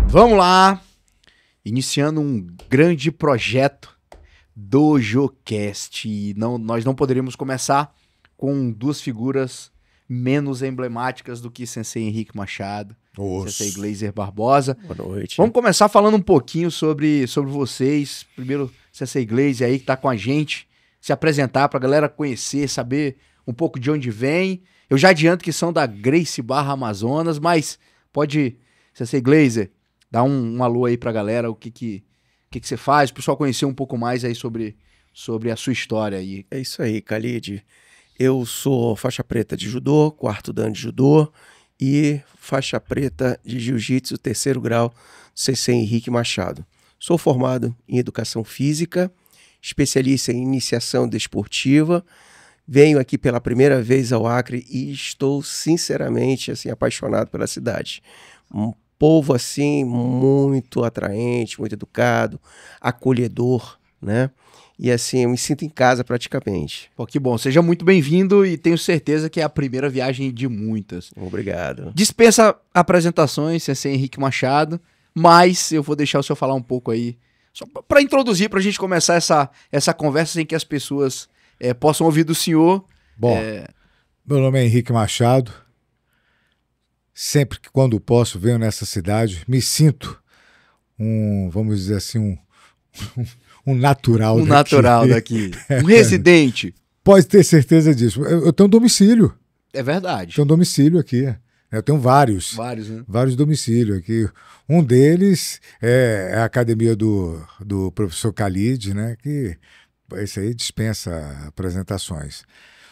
Vamos lá, iniciando um grande projeto DojoCast. E nós não poderíamos começar com duas figuras menos emblemáticas do que Sensei Henrique Machado, Sensei Gleiser Barbosa. Boa noite. Vamos começar falando um pouquinho sobre vocês. Primeiro, Sensei Gleiser aí que tá com a gente, se apresentar pra galera conhecer, saber um pouco de onde vem. Eu já adianto que são da Gracie Barra Amazonas, mas pode, Sensei Gleiser, dar um alô aí pra galera, o que você faz, o pessoal conhecer um pouco mais aí sobre a sua história aí. É isso aí, Khalid. Eu sou faixa preta de judô, quarto dan de judô e faixa preta de jiu-jitsu, terceiro grau, Sensei Henrique Machado. Sou formado em educação física, especialista em iniciação desportiva. Venho aqui pela primeira vez ao Acre e estou sinceramente assim apaixonado pela cidade. Um povo assim muito atraente, muito educado, acolhedor, né? E assim, eu me sinto em casa praticamente. Pô, que bom, seja muito bem-vindo e tenho certeza que é a primeira viagem de muitas. Obrigado. Dispensa apresentações, Sensei Henrique Machado, mas eu vou deixar o senhor falar um pouco aí, só para introduzir, para a gente começar essa conversa sem que as pessoas possam ouvir do senhor. Bom, meu nome é Henrique Machado. Sempre que quando posso venho nessa cidade, me sinto vamos dizer assim, um natural daqui. Um natural daqui. Um residente. Pode ter certeza disso. Eu tenho um domicílio. É verdade. Tenho um domicílio aqui. Eu tenho vários. Vários, né? Vários domicílios aqui. Um deles é a academia do professor Khalid, né? Que esse aí dispensa apresentações.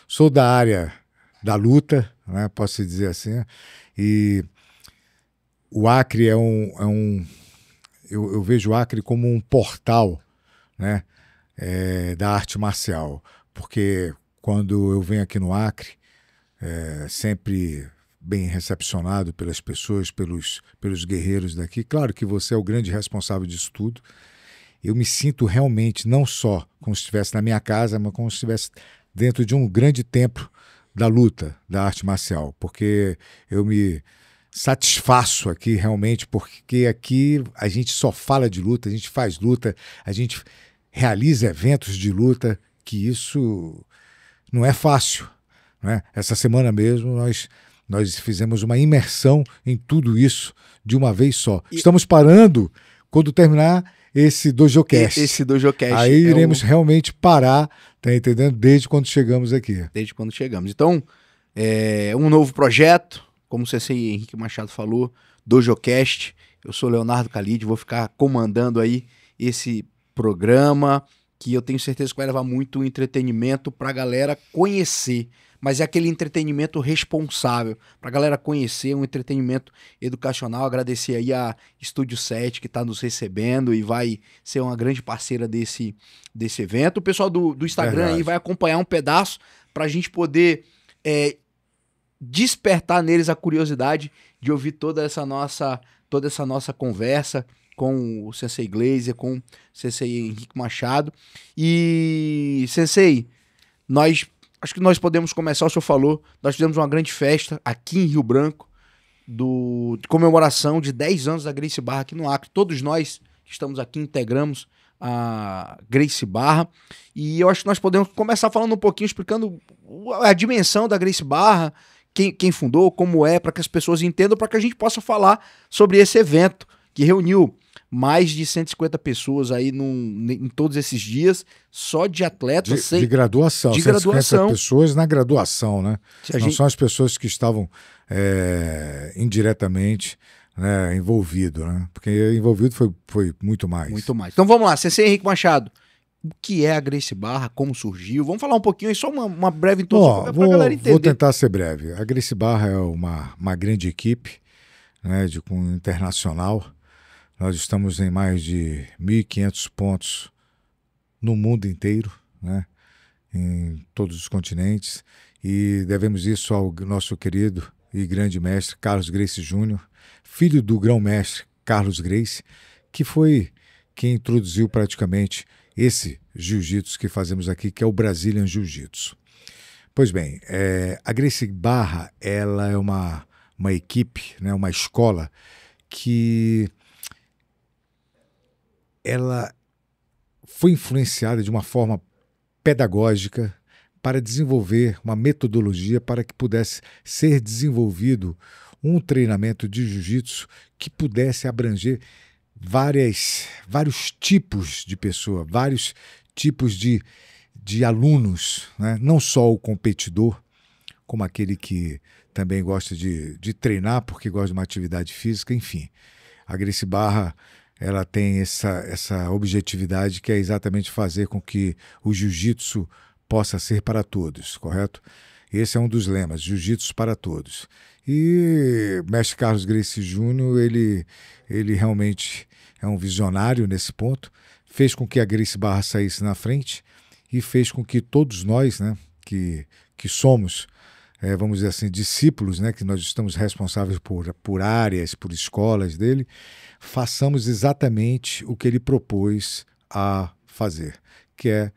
Sou da área da luta, né? Posso dizer assim. E o Acre eu vejo o Acre como um portal, né, da arte marcial, porque quando eu venho aqui no Acre, sempre bem recepcionado pelas pessoas, pelos guerreiros daqui. Claro que você é o grande responsável disso tudo. Eu me sinto realmente não só como se estivesse na minha casa, mas como se estivesse dentro de um grande templo da luta, da arte marcial, porque eu me satisfaço aqui realmente, porque aqui a gente só fala de luta, a gente faz luta, a gente realiza eventos de luta, que isso não é fácil, né? Essa semana mesmo nós fizemos uma imersão em tudo isso de uma vez só. Estamos parando quando terminar esse DojoCast. Esse DojoCast. Aí iremos realmente parar, tá entendendo? Desde quando chegamos aqui. Desde quando chegamos. Então, um novo projeto, como o Sensei Henrique Machado falou, DojoCast. Eu sou Leonardo Khalid, vou ficar comandando aí esse programa, que eu tenho certeza que vai levar muito entretenimento pra galera conhecer. Mas é aquele entretenimento responsável, pra galera conhecer, um entretenimento educacional. Agradecer aí a Estúdio 7 que tá nos recebendo e vai ser uma grande parceira desse evento. O pessoal do Instagram aí vai acompanhar um pedaço pra gente poder despertar neles a curiosidade de ouvir toda essa nossa conversa com o Sensei Gleiser, com o Sensei Henrique Machado. E, Sensei, acho que nós podemos começar, o senhor falou, nós fizemos uma grande festa aqui em Rio Branco, de comemoração de 10 anos da Gracie Barra aqui no Acre. Todos nós que estamos aqui integramos a Gracie Barra, e eu acho que nós podemos começar falando um pouquinho, explicando a dimensão da Gracie Barra, quem fundou, como para que as pessoas entendam, para que a gente possa falar sobre esse evento que reuniu mais de 150 pessoas aí em todos esses dias, só de atletas. De graduação. De 150 graduação. pessoas na graduação, né? Não são as pessoas que estavam indiretamente, né, envolvidos, né? Porque envolvido foi muito mais. Muito mais. Então vamos lá, Sensei Henrique Machado. O que é a Gracie Barra? Como surgiu? Vamos falar um pouquinho aí, só uma breve introdução para a galera entender. Vou tentar ser breve. A Gracie Barra é uma grande equipe, né, com internacional. Nós estamos em mais de 1.500 pontos no mundo inteiro, né, em todos os continentes, e devemos isso ao nosso querido e grande mestre Carlos Gracie Júnior, filho do grão-mestre Carlos Gracie, que foi quem introduziu praticamente esse jiu-jitsu que fazemos aqui, que é o Brazilian Jiu-Jitsu. Pois bem, a Gracie Barra, ela é uma equipe, né, uma escola que ela foi influenciada de uma forma pedagógica para desenvolver uma metodologia para que pudesse ser desenvolvido um treinamento de jiu-jitsu que pudesse abranger vários tipos de pessoa, vários tipos de alunos, né? Não só o competidor, como aquele que também gosta de treinar porque gosta de uma atividade física, enfim. A Gracie Barra, ela tem essa objetividade que é exatamente fazer com que o jiu-jitsu possa ser para todos, correto? Esse é um dos lemas, jiu-jitsu para todos. E o mestre Carlos Gracie Júnior, ele realmente é um visionário nesse ponto, fez com que a Gracie Barra saísse na frente e fez com que todos nós, né, que somos, vamos dizer assim, discípulos, né, que nós estamos responsáveis por áreas, por escolas dele, façamos exatamente o que ele propôs a fazer, que é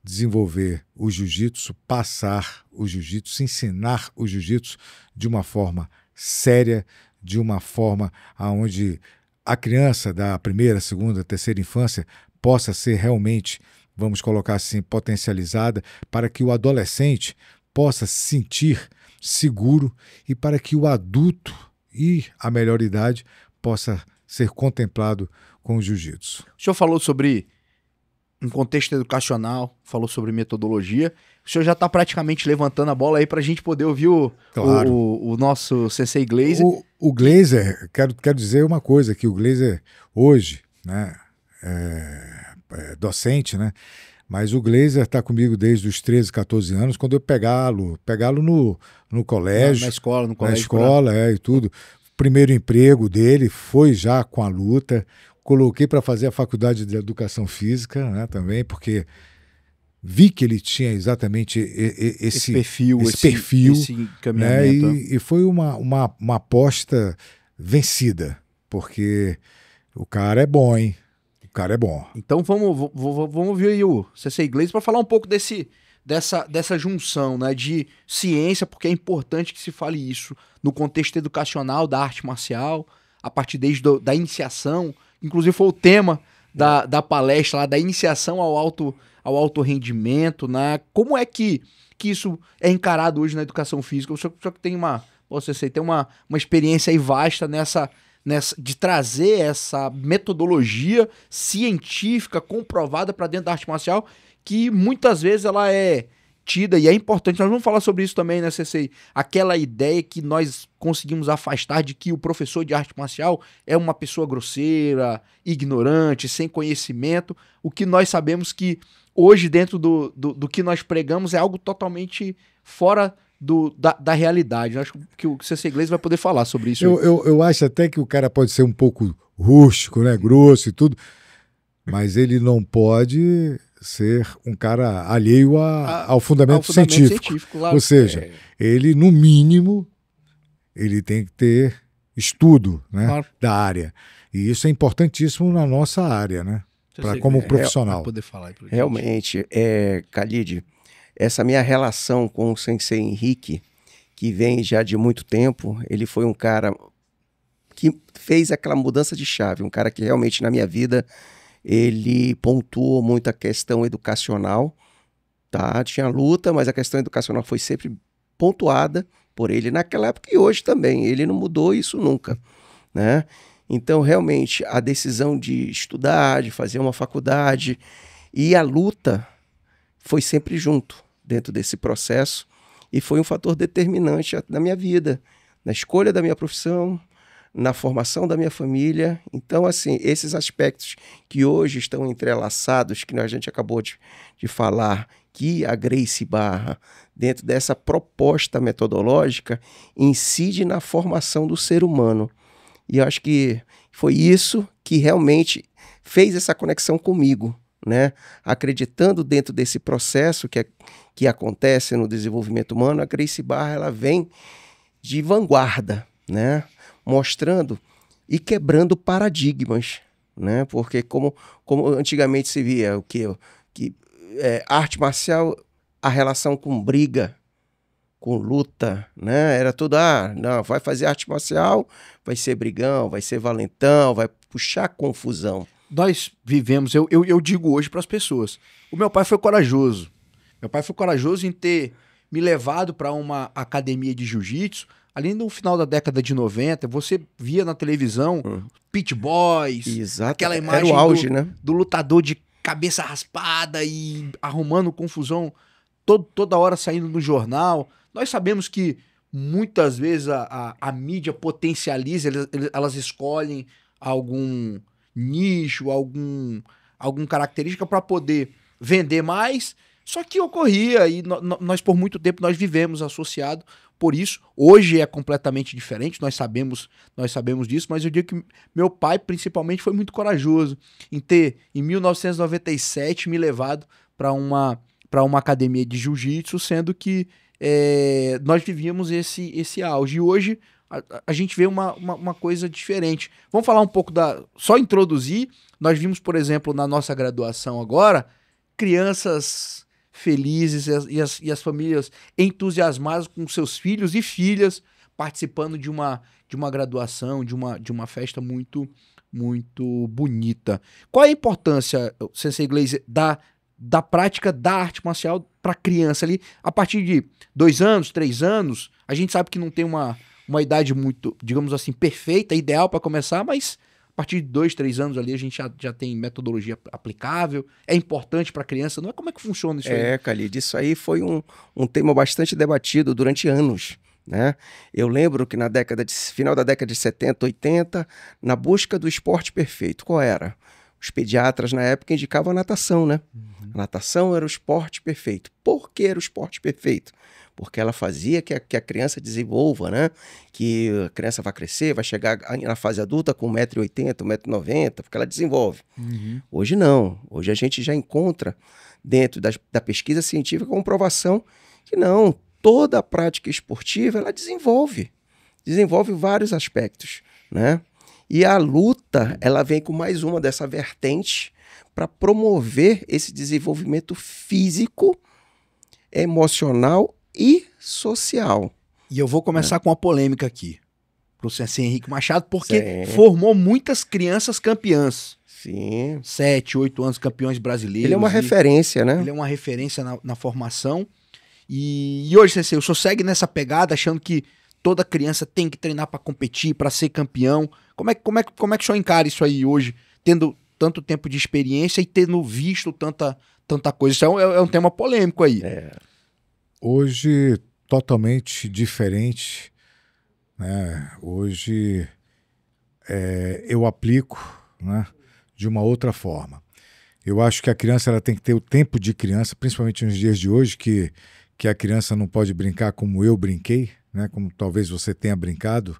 desenvolver o jiu-jitsu, passar o jiu-jitsu, ensinar o jiu-jitsu de uma forma séria, de uma forma onde a criança da primeira, segunda, terceira infância possa ser realmente, vamos colocar assim, potencializada, para que o adolescente possa se sentir seguro e para que o adulto e a melhor idade possa ser contemplado com o jiu-jitsu. O senhor falou sobre um contexto educacional, falou sobre metodologia. O senhor já está praticamente levantando a bola aí para a gente poder ouvir o nosso Sensei Glazer. O Glazer, quero dizer uma coisa, que o Glazer hoje, né, é docente, né, mas o Glazer está comigo desde os 13, 14 anos, quando eu pegá-lo no colégio. Na escola, no colégio. Na escola, e tudo. O primeiro emprego dele foi já com a luta. Coloquei para fazer a faculdade de Educação Física, né, também, porque vi que ele tinha exatamente esse perfil, esse encaminhamento, né, e foi uma aposta vencida, porque o cara é bom, hein? O cara é bom. Então vamos ouvir aí o Sensei Glazer para falar um pouco dessa junção, né, de ciência, porque é importante que se fale isso no contexto educacional da arte marcial, a partir da iniciação. Inclusive foi o tema da palestra lá, da iniciação ao alto rendimento, né? Como é que isso é encarado hoje na educação física? O senhor que tem uma experiência aí vasta de trazer essa metodologia científica comprovada para dentro da arte marcial, que muitas vezes ela é tida, e é importante, nós vamos falar sobre isso também, né, Sensei? Aquela ideia que nós conseguimos afastar de que o professor de arte marcial é uma pessoa grosseira, ignorante, sem conhecimento, o que nós sabemos que hoje dentro do que nós pregamos é algo totalmente fora da realidade. Eu acho que o Sensei Glazer vai poder falar sobre isso. Eu acho até que o cara pode ser um pouco rústico, né, grosso e tudo, mas ele não pode ser um cara alheio ao fundamento científico. Claro. Ou seja, ele, no mínimo, ele tem que ter estudo, né, claro, da área. E isso é importantíssimo na nossa área, né, como profissional. Poder falar aí realmente, Khalid, essa minha relação com o Sensei Henrique, que vem já de muito tempo, ele foi um cara que fez aquela mudança de chave, um cara que realmente na minha vida ele pontuou muito a questão educacional, tá? Tinha luta, mas a questão educacional foi sempre pontuada por ele naquela época e hoje também. Ele não mudou isso nunca, né? Então, realmente, a decisão de estudar, de fazer uma faculdade e a luta foi sempre junto dentro desse processo e foi um fator determinante na minha vida, na escolha da minha profissão, na formação da minha família. Então, assim, esses aspectos que hoje estão entrelaçados, que a gente acabou de falar, que a Gracie Barra, dentro dessa proposta metodológica, incide na formação do ser humano. E eu acho que foi isso que realmente fez essa conexão comigo, né? Acreditando dentro desse processo que acontece no desenvolvimento humano, a Gracie Barra ela vem de vanguarda, né? Mostrando e quebrando paradigmas, né? Porque como antigamente se via que arte marcial, a relação com briga, com luta, né? Era tudo, não, vai fazer arte marcial, vai ser brigão, vai ser valentão, vai puxar confusão. nós vivemos, eu digo hoje para as pessoas, o meu pai foi corajoso. Meu pai foi corajoso em ter me levado para uma academia de jiu-jitsu. Ali no final da década de 90, você via na televisão Pit Boys, Exato. aquela imagem Era o auge, né? do lutador de cabeça raspada e arrumando confusão toda hora saindo no jornal. Nós sabemos que muitas vezes a mídia potencializa, elas escolhem algum nicho, algum característica para poder vender mais. Só que ocorria e nós por muito tempo nós vivemos associado por isso. Hoje é completamente diferente, nós sabemos disso, mas eu digo que meu pai principalmente foi muito corajoso em ter, em 1997, me levado para uma academia de jiu-jitsu, sendo que nós vivíamos esse auge. E hoje a gente vê uma coisa diferente. Vamos falar um pouco só introduzir. Nós vimos, por exemplo, na nossa graduação agora, crianças felizes e as famílias entusiasmadas com seus filhos e filhas participando de uma graduação, de uma festa muito, muito bonita. Qual é a importância, Sensei Glazer, da prática da arte marcial para criança ali, a partir de 2 anos, 3 anos? A gente sabe que não tem uma idade muito, digamos assim, perfeita, ideal para começar, mas a partir de 2, 3 anos ali a gente já tem metodologia aplicável, é importante para a criança, não é? Como é que funciona isso aí? Khalid, isso aí foi um tema bastante debatido durante anos, né? Eu lembro que final da década de 70, 80, na busca do esporte perfeito, qual era? Os pediatras na época indicavam a natação, né? A natação era o esporte perfeito. Por que era o esporte perfeito? Porque ela fazia que a criança desenvolva, né? Que a criança vai crescer, vai chegar na fase adulta com 1,80 m, 1,90 m, porque ela desenvolve. Hoje não. Hoje a gente já encontra, dentro da pesquisa científica, a comprovação que não, toda a prática esportiva, ela desenvolve vários aspectos, né? E a luta, ela vem com mais uma dessa vertente para promover esse desenvolvimento físico, emocional e social. E eu vou começar com uma polêmica aqui pro Sensei Henrique Machado, porque formou muitas crianças campeãs. Sim. 7, 8 anos campeões brasileiros. Ele é uma referência, né? Ele é uma referência na formação. E hoje, Sensei, o senhor segue nessa pegada, achando que toda criança tem que treinar para competir, para ser campeão. Como é que o senhor encara isso aí hoje, tendo tanto tempo de experiência e tendo visto tanta coisa? Isso é um tema polêmico aí. Hoje, totalmente diferente, né? Hoje, eu aplico, né, de uma outra forma. Eu acho que a criança ela tem que ter o tempo de criança, principalmente nos dias de hoje, que a criança não pode brincar como eu brinquei, né? Como talvez você tenha brincado,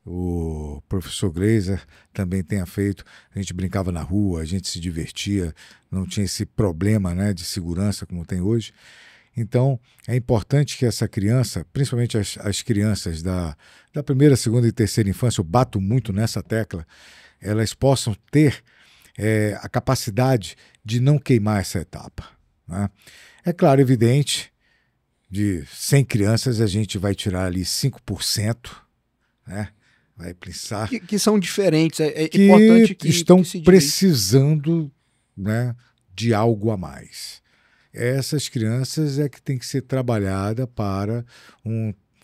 o professor Glazer também tenha feito. A gente brincava na rua, a gente se divertia, não tinha esse problema, né, de segurança como tem hoje. Então, é importante que essa criança, principalmente as crianças da primeira, segunda e terceira infância, eu bato muito nessa tecla, elas possam ter a capacidade de não queimar essa etapa, né? É claro, evidente, de 100 crianças a gente vai tirar ali 5%, né? Vai pensar que são diferentes. É importante que estão se precisando, né, de algo a mais. Essas crianças é que tem que ser trabalhada para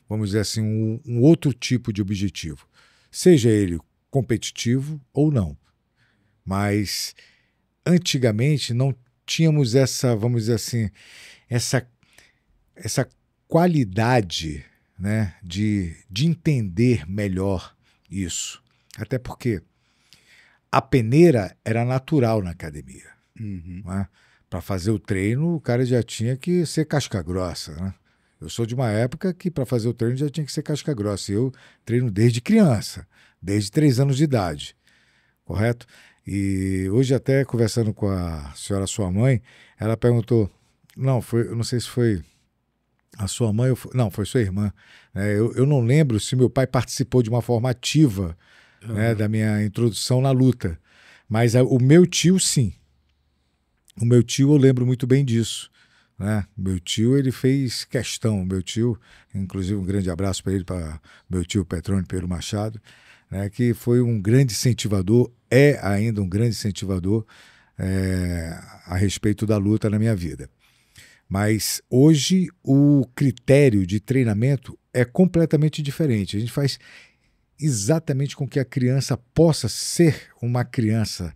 vamos dizer assim, um outro tipo de objetivo. Seja ele competitivo ou não. Mas antigamente não tínhamos essa, vamos dizer assim, essa qualidade, né, de entender melhor isso. Até porque a peneira era natural na academia. Né? Para fazer o treino, o cara já tinha que ser casca grossa, né? Eu sou de uma época que para fazer o treino já tinha que ser casca grossa. Eu treino desde criança, desde 3 anos de idade, correto? E hoje até conversando com a senhora, sua mãe, ela perguntou, eu não sei se foi a sua mãe, não, foi sua irmã. Eu não lembro se meu pai participou de uma forma ativa, né, da minha introdução na luta, mas o meu tio, sim. O meu tio, eu lembro muito bem disso, né? Meu tio, ele fez questão, meu tio, inclusive um grande abraço para ele, para meu tio Petrônio Pedro Machado, né? Que foi um grande incentivador, é ainda um grande incentivador a respeito da luta na minha vida. Mas hoje o critério de treinamento é completamente diferente. A gente faz exatamente com que a criança possa ser uma criança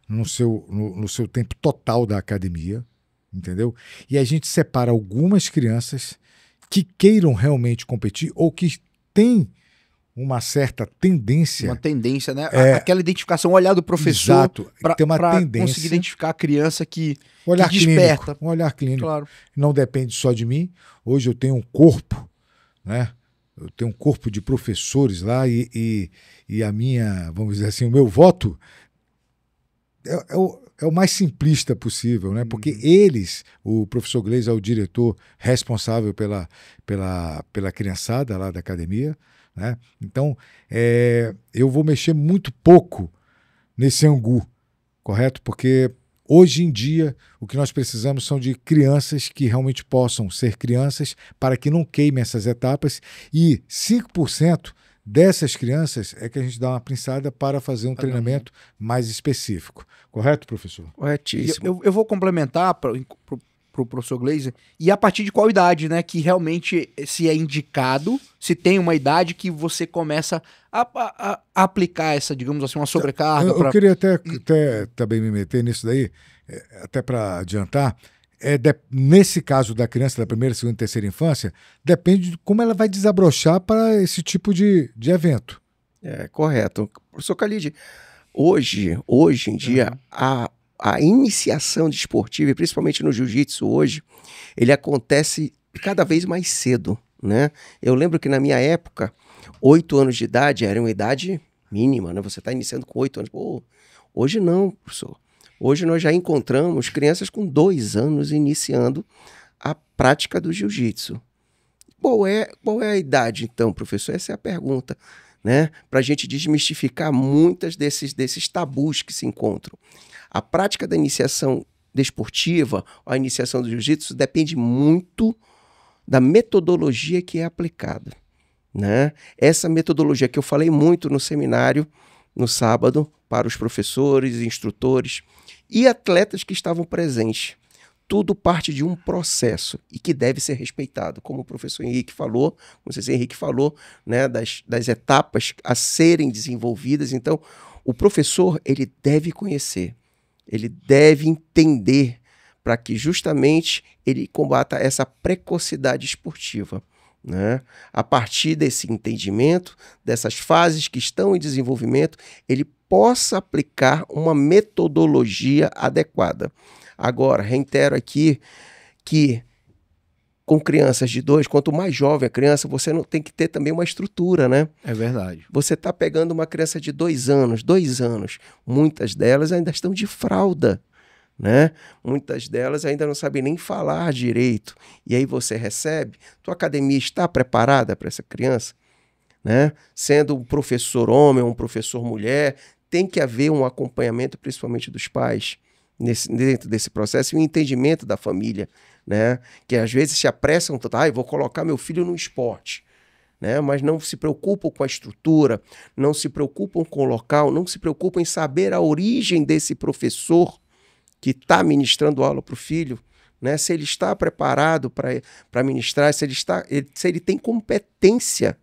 no seu tempo total da academia, entendeu? E a gente separa algumas crianças que queiram realmente competir ou que têm uma certa tendência. Uma tendência, né? Aquela identificação, olhar do professor para conseguir identificar a criança que desperta. Um olhar clínico. Claro. Não depende só de mim. Hoje eu tenho um corpo, né? Eu tenho um corpo de professores lá e a minha, vamos dizer assim, o meu voto é o mais simplista possível, né? Porque o professor Gleis é o diretor responsável pela criançada lá da academia, né? Então, eu vou mexer muito pouco nesse angu, correto? Porque hoje em dia o que nós precisamos são de crianças que realmente possam ser crianças para que não queimem essas etapas, e 5% dessas crianças é que a gente dá uma pinçada para fazer um treinamento mais específico. Correto, professor? Corretíssimo. Eu vou complementar para o professor Gleiser, e a partir de qual idade, né, que realmente se é indicado, se tem uma idade que você começa a aplicar essa, digamos assim, uma sobrecarga. Eu queria até também me meter nisso daí, até para adiantar. Nesse caso da criança da primeira, segunda e terceira infância, depende de como ela vai desabrochar para esse tipo de evento. Correto. Professor Khalid, hoje em dia, a iniciação desportiva, e principalmente no jiu-jitsu hoje, ele acontece cada vez mais cedo, né? Eu lembro que na minha época, 8 anos de idade era uma idade mínima, né? Você está iniciando com 8 anos. Pô, hoje não, professor. Hoje nós já encontramos crianças com 2 anos iniciando a prática do jiu-jitsu. Qual é a idade, então, professor? Essa é a pergunta, né? Para a gente desmistificar muitas desses tabus que se encontram. A prática da iniciação desportiva, a iniciação do jiu-jitsu, depende muito da metodologia que é aplicada, né? Essa metodologia que eu falei muito no seminário, no sábado, para os professores, instrutores e atletas que estavam presentes. Tudo parte de um processo e que deve ser respeitado, como o professor Henrique falou, como o professor Henrique falou, né, das etapas a serem desenvolvidas. Então, o professor, ele deve conhecer, ele deve entender para que justamente ele combata essa precocidade esportiva, né? A partir desse entendimento, dessas fases que estão em desenvolvimento, ele possa aplicar uma metodologia adequada. Agora, reitero aqui que com crianças de 2, quanto mais jovem a criança, você não tem que ter também uma estrutura, né? É verdade. Você está pegando uma criança de 2 anos, muitas delas ainda estão de fralda, né? Muitas delas ainda não sabem nem falar direito. E aí você recebe, tua academia está preparada para essa criança, né? Sendo um professor homem ou um professor mulher, tem que haver um acompanhamento, principalmente dos pais, dentro desse processo, e um entendimento da família, né? Que às vezes se apressam tanto, vou colocar meu filho no esporte, né? Mas não se preocupam com a estrutura, não se preocupam com o local, não se preocupam em saber a origem desse professor que está ministrando aula para o filho, né? Se ele está preparado para ministrar, se ele tem competência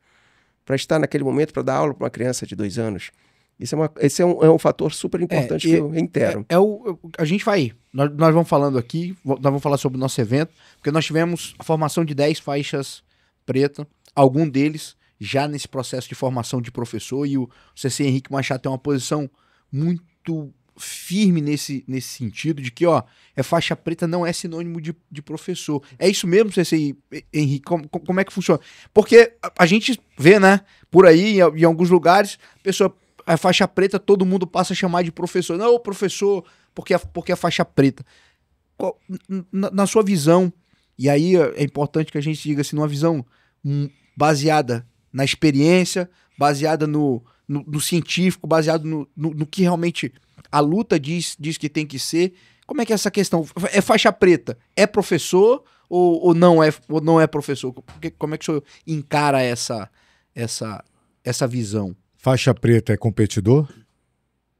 para estar naquele momento para dar aula para uma criança de 2 anos. Esse é um fator super importante que eu reitero. A gente vai, nós vamos falando aqui, nós vamos falar sobre o nosso evento, porque nós tivemos a formação de 10 faixas pretas, algum deles já nesse processo de formação de professor, e o CC Henrique Machado tem uma posição muito firme nesse sentido, de que faixa preta não é sinônimo de professor. É isso mesmo, CC Henrique? Como é que funciona? Porque a gente vê, né, por aí, em alguns lugares, a faixa preta, todo mundo passa a chamar de professor. Não, professor, porque é faixa preta. Na sua visão, e aí é importante que a gente diga assim, numa visão baseada na experiência, baseada no científico, baseado no que realmente a luta diz que tem que ser, Como é que é essa questão? É faixa preta? É professor ou não é professor? Como é que o senhor encara essa visão? Faixa preta é competidor?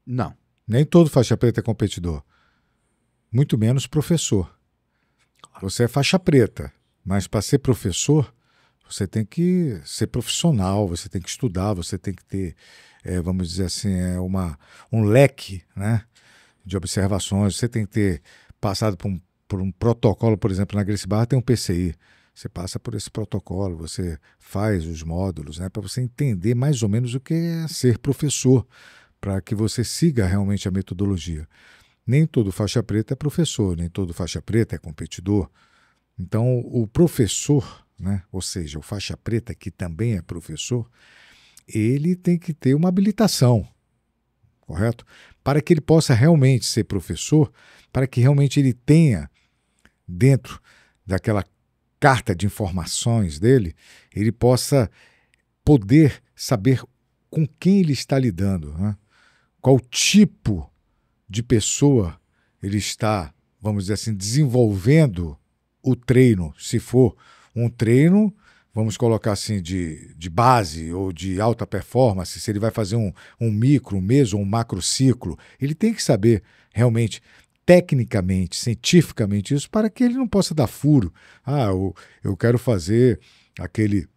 Não. Nem todo faixa preta é competidor. Muito menos professor. Você é faixa preta, mas para ser professor, você tem que ser profissional, você tem que estudar, você tem que ter, vamos dizer assim, um leque, né, de observações. Você tem que ter passado por um protocolo, por exemplo, na Gracie Barra tem um PCI. Você passa por esse protocolo, você faz os módulos, né, para você entender mais ou menos o que é ser professor, para que você siga realmente a metodologia. Nem todo faixa preta é professor, nem todo faixa preta é competidor. Então, o professor, né, ou seja, o faixa preta, que também é professor, ele tem que ter uma habilitação, correto? Para que ele possa realmente ser professor, para que realmente ele tenha, dentro daquela carta de informações dele, ele possa poder saber com quem ele está lidando, né? Qual tipo de pessoa ele está, vamos dizer assim, desenvolvendo o treino. Se for um treino, vamos colocar assim, de base ou de alta performance, se ele vai fazer um micro, um meso ou um macro ciclo, ele tem que saber realmente, tecnicamente, cientificamente isso, para que ele não possa dar furo. Eu quero fazer aquele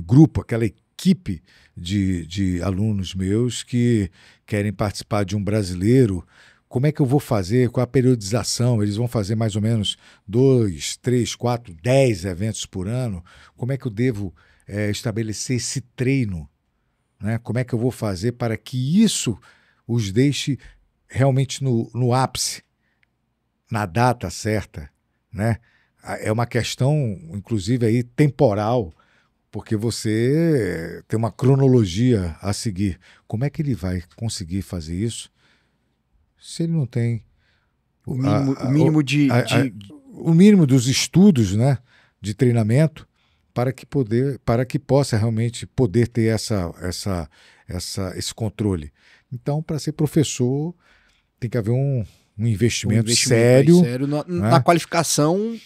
grupo, aquela equipe de alunos meus que querem participar de um brasileiro. Como é que eu vou fazer? Qual a periodização? Eles vão fazer mais ou menos 2, 3, 4, 10 eventos por ano. Como é que eu devo estabelecer esse treino? Né? Como é que eu vou fazer para que isso os deixe realmente no ápice, na data certa? Né? É uma questão, inclusive, aí, temporal, porque você tem uma cronologia a seguir. Como é que ele vai conseguir fazer isso se ele não tem o mínimo o mínimo dos estudos, né, de treinamento para que possa realmente poder ter esse controle? Então, para ser professor, tem que haver um investimento sério na qualificação,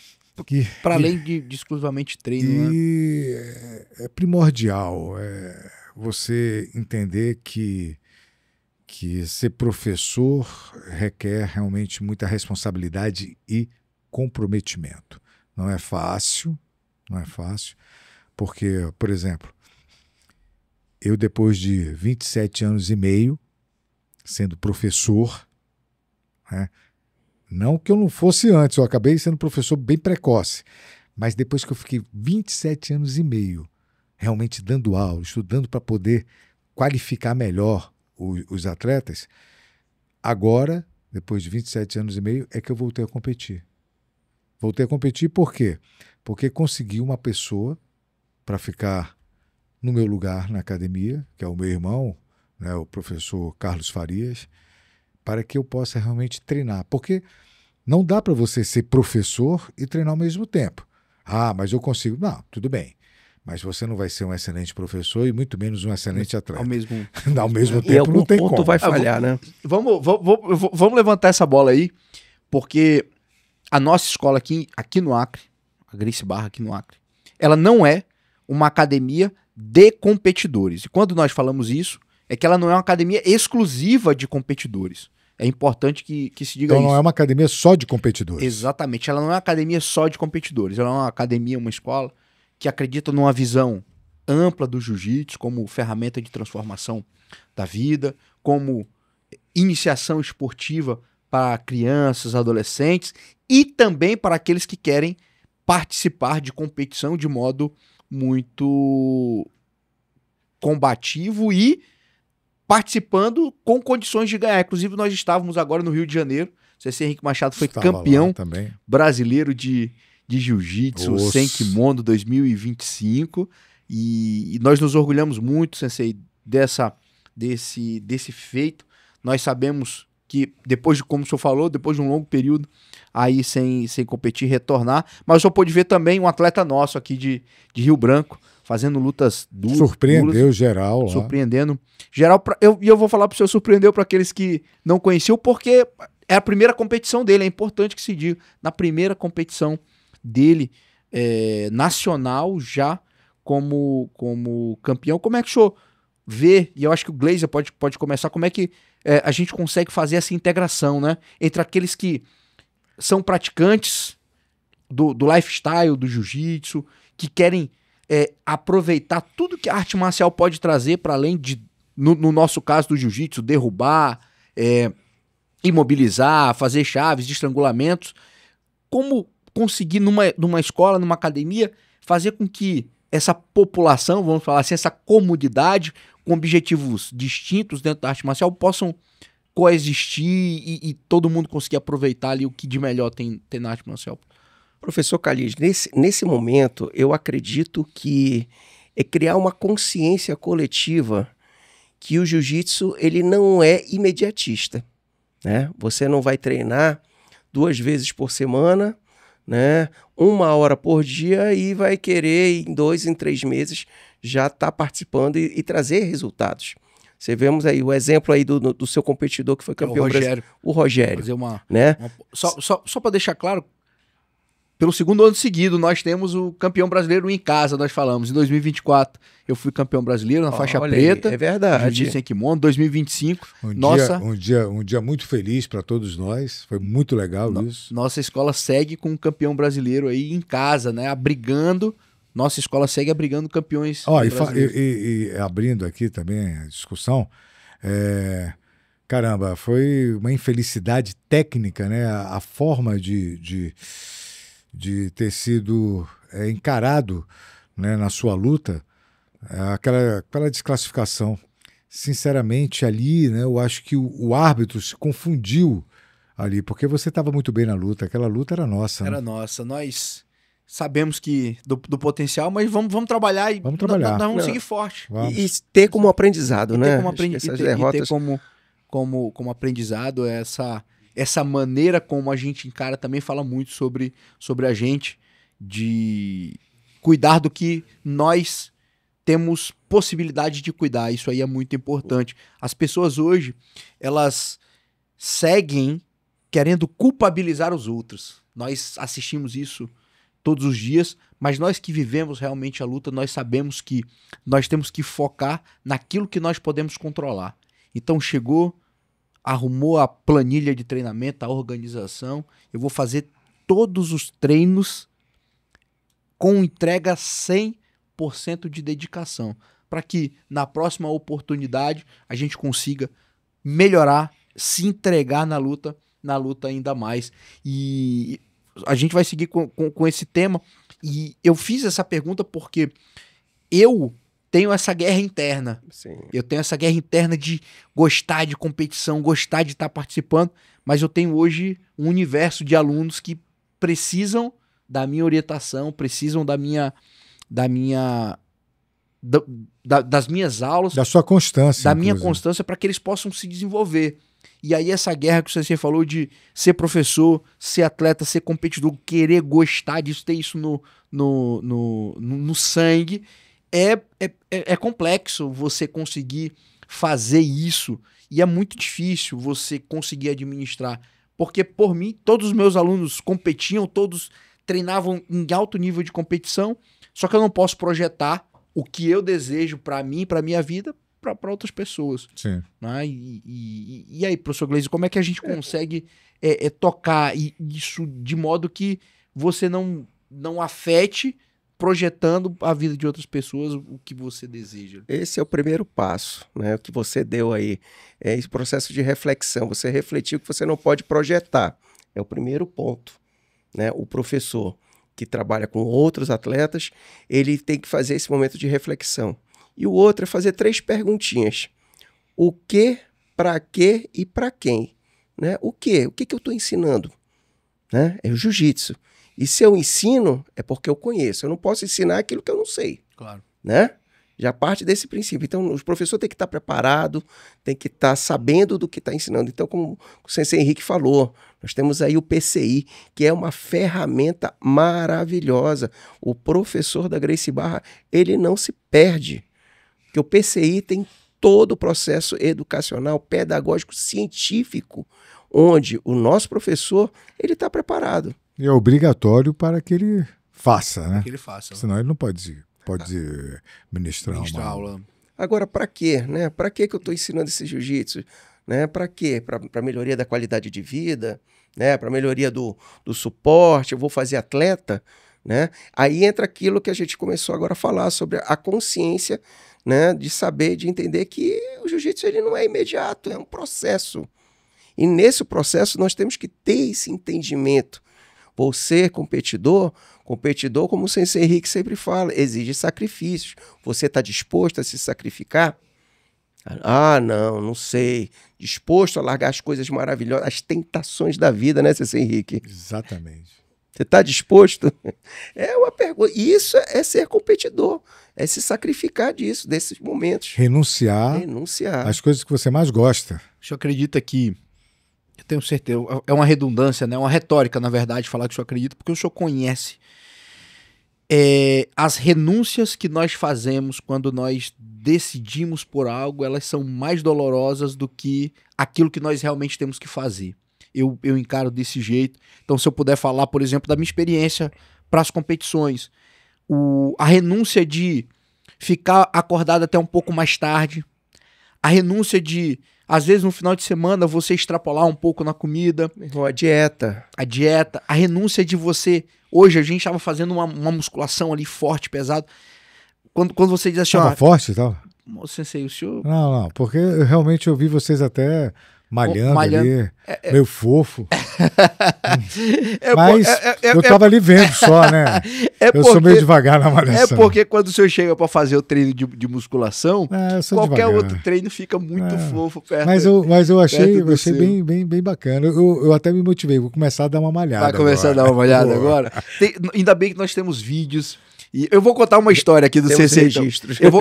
para além de exclusivamente treino. Né? É primordial você entender que ser professor requer realmente muita responsabilidade e comprometimento. Não é fácil, porque, por exemplo, eu depois de 27 anos e meio sendo professor, né, não que eu não fosse antes, eu acabei sendo professor bem precoce, mas depois que eu fiquei 27 anos e meio realmente dando aula, estudando para poder qualificar melhor os atletas, agora, depois de 27 anos e meio, é que eu voltei a competir. Voltei a competir por quê? Porque consegui uma pessoa para ficar no meu lugar na academia, que é o meu irmão, né, o professor Carlos Farias, para que eu possa realmente treinar. Porque não dá para você ser professor e treinar ao mesmo tempo. Mas eu consigo. Não, tudo bem. Mas você não vai ser um excelente professor e muito menos um excelente atleta. Ao mesmo tempo não tem como. Ponto vai falhar, né? Vamos levantar essa bola aí, porque a nossa escola aqui no Acre, a Gracie Barra aqui no Acre, ela não é uma academia de competidores. E quando nós falamos isso, é que ela não é uma academia exclusiva de competidores. É importante que se diga isso. Então não é uma academia só de competidores. Exatamente. Ela não é uma academia só de competidores. Ela é uma academia, uma escola que acredita numa visão ampla do jiu-jitsu como ferramenta de transformação da vida, como iniciação esportiva para crianças, adolescentes e também para aqueles que querem participar de competição de modo muito combativo e participando com condições de ganhar. Inclusive, nós estávamos agora no Rio de Janeiro. O CC Henrique Machado foi campeão brasileiro de jiu-jitsu sem kimono 2025. E nós nos orgulhamos muito, Sensei, desse feito. Nós sabemos que depois de, como o senhor falou, depois de um longo período aí sem competir, retornar. Mas o senhor pôde ver também um atleta nosso aqui de Rio Branco, fazendo lutas duras. Surpreendeu geral lá. Surpreendendo geral. Eu vou falar para o senhor, surpreendeu para aqueles que não conheciam, porque é a primeira competição dele, é importante que se diga. Na primeira competição dele, nacional, já como campeão. Como é que o senhor vê, e eu acho que o Glazer pode começar, como é que a gente consegue fazer essa integração, né? Entre aqueles que são praticantes do lifestyle, do jiu-jitsu, que querem aproveitar tudo que a arte marcial pode trazer para além de, no nosso caso do jiu-jitsu, derrubar, imobilizar, fazer chaves, de estrangulamentos. Como conseguir numa escola, numa academia, fazer com que essa população, vamos falar assim, essa comunidade com objetivos distintos dentro da arte marcial possam coexistir e todo mundo conseguir aproveitar ali o que de melhor tem na arte marcial? Professor Khalid, nesse momento, eu acredito que é criar uma consciência coletiva que o jiu-jitsu ele não é imediatista, né? Você não vai treinar 2 vezes por semana, né? 1 hora por dia e vai querer em 2, em 3 meses já estar participando e trazer resultados. Você vemos aí o exemplo aí do seu competidor que foi campeão brasileiro, o Rogério. Fazer né? Só para deixar claro, pelo 2º ano seguido, nós temos o campeão brasileiro em casa, nós falamos. Em 2024, eu fui campeão brasileiro na faixa preta. É verdade. Jiu-jitsu em kimono. 2025, um dia muito feliz para todos nós. Foi muito legal isso. Nossa escola segue com um campeão brasileiro aí em casa, né? Abrigando. Nossa escola segue abrigando campeões brasileiros. E abrindo aqui também a discussão, caramba, foi uma infelicidade técnica, né? A forma de ter sido encarado, né, na sua luta, aquela desclassificação. Sinceramente, ali, né, eu acho que o árbitro se confundiu ali, porque você estava muito bem na luta, aquela luta era nossa. Era nossa, nós sabemos que do potencial, mas vamos trabalhar e vamos vamos seguir forte. E ter como aprendizado, né? Ter como aprendizado essa maneira como a gente encara também fala muito sobre a gente, de cuidar do que nós temos possibilidade de cuidar. Isso aí é muito importante. As pessoas hoje, elas seguem querendo culpabilizar os outros. Nós assistimos isso todos os dias, mas nós que vivemos realmente a luta, nós sabemos que nós temos que focar naquilo que nós podemos controlar. Então chegou, arrumou a planilha de treinamento, a organização, eu vou fazer todos os treinos com entrega 100% de dedicação, para que na próxima oportunidade a gente consiga melhorar, se entregar na luta ainda mais. E a gente vai seguir com esse tema, e eu fiz essa pergunta porque eu tenho essa guerra interna. Sim. Eu tenho essa guerra interna de gostar de competição, gostar de estar participando, mas eu tenho hoje um universo de alunos que precisam da minha orientação, precisam das minhas aulas, da sua constância, da minha constância, para que eles possam se desenvolver. E aí essa guerra que você falou de ser professor, ser atleta, ser competidor, querer gostar disso, ter isso no sangue, é complexo você conseguir fazer isso, e é muito difícil você conseguir administrar, porque por mim, todos os meus alunos competiam, todos treinavam em alto nível de competição, só que eu não posso projetar o que eu desejo para mim, para minha vida, para outras pessoas. Sim. Né? E aí, professor Glazer, como é que a gente consegue tocar isso de modo que você não afete, projetando a vida de outras pessoas, o que você deseja? Esse é o primeiro passo, né? O que você deu aí, é esse processo de reflexão, você refletiu que você não pode projetar, é o primeiro ponto, né? O professor que trabalha com outros atletas, ele tem que fazer esse momento de reflexão. E o outro é fazer 3 perguntinhas. O que, para quê e para quem? Né? O que? O que eu estou ensinando? Né? É o jiu-jitsu. E se eu ensino, é porque eu conheço. Eu não posso ensinar aquilo que eu não sei. Claro. Né? Já parte desse princípio. Então, o professor tem que estar preparado, tem que estar sabendo do que está ensinando. Então, como o Sensei Henrique falou, nós temos aí o PCI, que é uma ferramenta maravilhosa. O professor da Gracie Barra, ele não se perde. Porque o PCI tem todo o processo educacional, pedagógico, científico. onde o nosso professor, ele está preparado. E é obrigatório para que ele faça, né? Que ele faça. Senão ele não pode ministrar uma aula. Agora, para quê? Né? Para que eu estou ensinando esse jiu-jitsu? Né? Para quê? Para melhoria da qualidade de vida, né? Para melhoria do suporte, eu vou fazer atleta, né? Aí entra aquilo que a gente começou agora a falar sobre a consciência, né? De saber, de entender que o jiu-jitsu ele não é imediato, é um processo. E nesse processo nós temos que ter esse entendimento. Vou ser competidor, como o Sensei Henrique sempre fala, exige sacrifícios. Você está disposto a se sacrificar? Ah, não sei. Disposto a largar as coisas maravilhosas, as tentações da vida, né, Sensei Henrique? Exatamente. Você está disposto? É uma pergunta. Isso é ser competidor, é se sacrificar disso, desses momentos. Renunciar às coisas que você mais gosta. O senhor acredita que... Eu tenho certeza, é uma redundância, né? Uma retórica, na verdade, falar que o senhor acredita, porque o senhor conhece as renúncias que nós fazemos quando nós decidimos por algo, elas são mais dolorosas do que aquilo que nós realmente temos que fazer. Eu encaro desse jeito. Então, se eu puder falar, por exemplo, da minha experiência para as competições, a renúncia de ficar acordado até um pouco mais tarde, a renúncia de, às vezes, no final de semana, você extrapolar um pouco na comida. A dieta. A renúncia de você... Hoje, a gente estava fazendo uma musculação ali forte, pesado. Quando você diz assim... Estava forte e tal? Sensei, o senhor... Não, porque realmente eu vi vocês até malhando. Ali, meio fofo. Mas eu tava ali vendo só, né? Eu sou meio devagar na malhação. É porque quando o senhor chega para fazer o treino de musculação, qualquer outro treino fica muito fofo perto. Mas eu achei bem bacana. Eu até me motivei, vou começar a dar uma malhada. Vai começar a dar uma malhada agora? Ainda bem que nós temos vídeos. E eu vou contar uma história aqui do CC. Então.